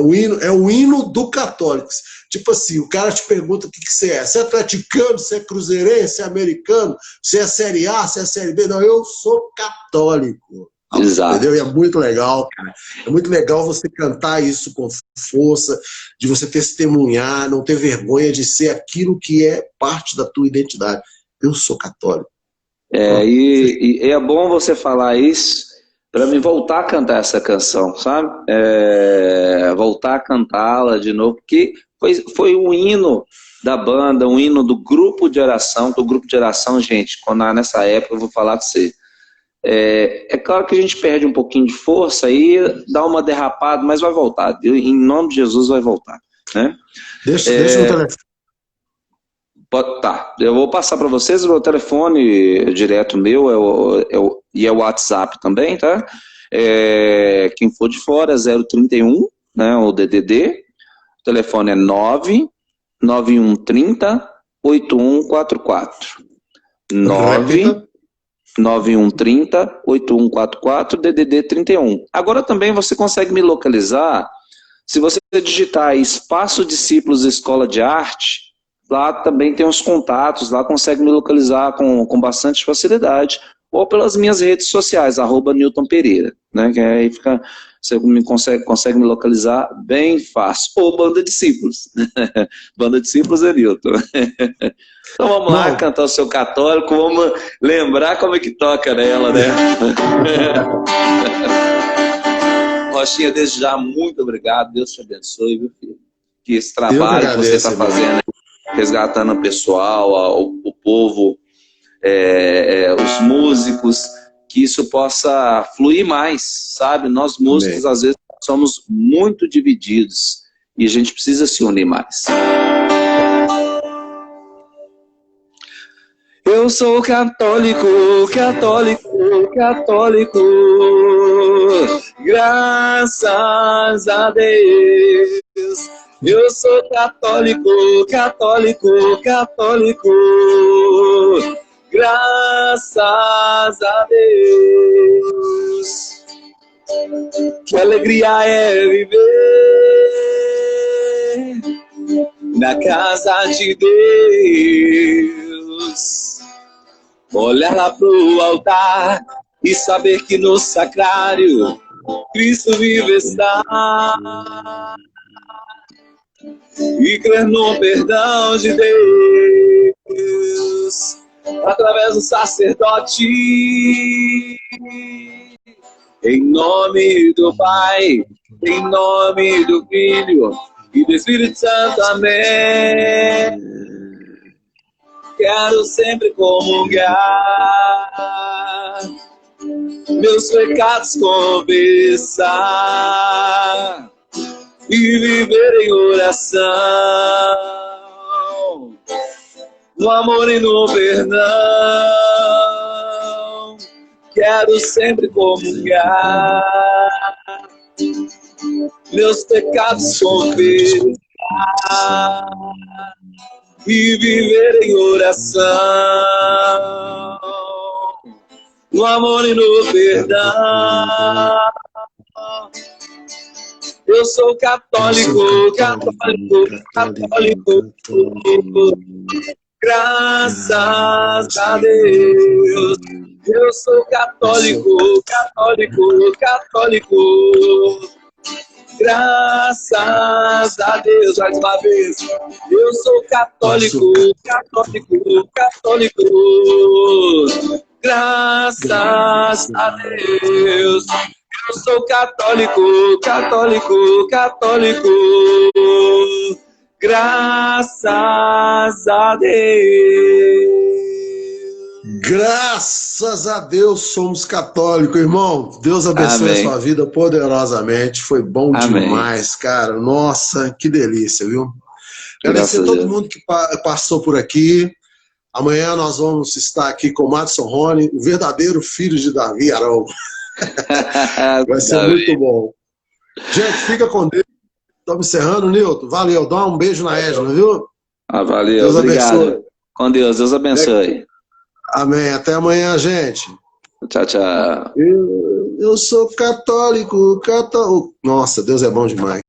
um hino do católico. Tipo assim, o cara te pergunta o que você é. Você é atleticano, você é cruzeirense, você é americano, você é Série A, você é Série B. Não, eu sou católico. Exato. Entendeu? E é muito legal, cara. É muito legal você cantar isso com força, de você testemunhar, não ter vergonha de ser aquilo que é parte da tua identidade. Eu sou católico. E é bom você falar isso para mim voltar a cantar essa canção, sabe? Voltar a cantá-la de novo, porque foi um hino da banda, um hino do grupo de oração, gente, nessa época eu vou falar com você. É claro que a gente perde um pouquinho de força aí, dá uma derrapada, mas vai voltar. Em nome de Jesus vai voltar, né? Deixa o telefone. Tá, eu vou passar para vocês o meu telefone direto meu, e é o WhatsApp também, tá? Quem for de fora é 031, né, o DDD, o telefone é 99130 8144. 99130 8144, DDD 31. Agora também você consegue me localizar, se você digitar Espaço Discípulos Escola de Arte, lá também tem os contatos, lá consegue me localizar com bastante facilidade, ou pelas minhas redes sociais, @Newton Pereira, né, que aí você consegue me localizar bem fácil, ou Banda Discípulos, Banda Discípulos é Newton. Então vamos lá, cantar o Seu Católico, vamos lembrar como é que toca nela, né? Rochinha, desde já, muito obrigado, Deus te abençoe, viu, filho? Que esse trabalho que você está fazendo, resgatando o pessoal, o povo, os músicos, que isso possa fluir mais, sabe? Nós músicos, às vezes, somos muito divididos e a gente precisa se unir mais. Eu sou católico, católico, católico, graças a Deus. Eu sou católico, católico, católico, graças a Deus. Que alegria é viver na casa de Deus. Olhar lá pro altar e saber que no sacrário Cristo vive está. E crer no perdão de Deus através do sacerdote. Em nome do Pai, em nome do Filho e do Espírito Santo, amém. Quero sempre comungar, meus pecados confessar e viver em oração, no amor e no perdão. Quero sempre comungar, meus pecados confessar e viver em oração, no amor e no perdão. Eu sou católico, católico, católico, Graças a Deus. Eu sou católico, católico, católico. Graças a Deus, mais uma vez. Eu sou católico, católico, católico. Graças a Deus. Eu sou católico, católico, católico. Graças a Deus. Graças a Deus somos católicos, irmão. Deus abençoe Amém. a sua vida poderosamente. Foi bom Amém. demais, cara. Nossa, que delícia, viu? Graças Agradecer a a todo Deus. mundo que passou por aqui. Amanhã nós vamos estar aqui com o Madison Rony, o verdadeiro filho de Davi Arão. Vai ser muito bom. Gente, fica com Deus. Estamos encerrando, Nilton. Valeu. Dá um beijo na Égila, viu? Valeu, Deus obrigado. abençoe. Com Deus, Deus abençoe. Amém. Até amanhã, gente. Tchau, tchau. Eu sou católico, católico. Nossa, Deus é bom demais.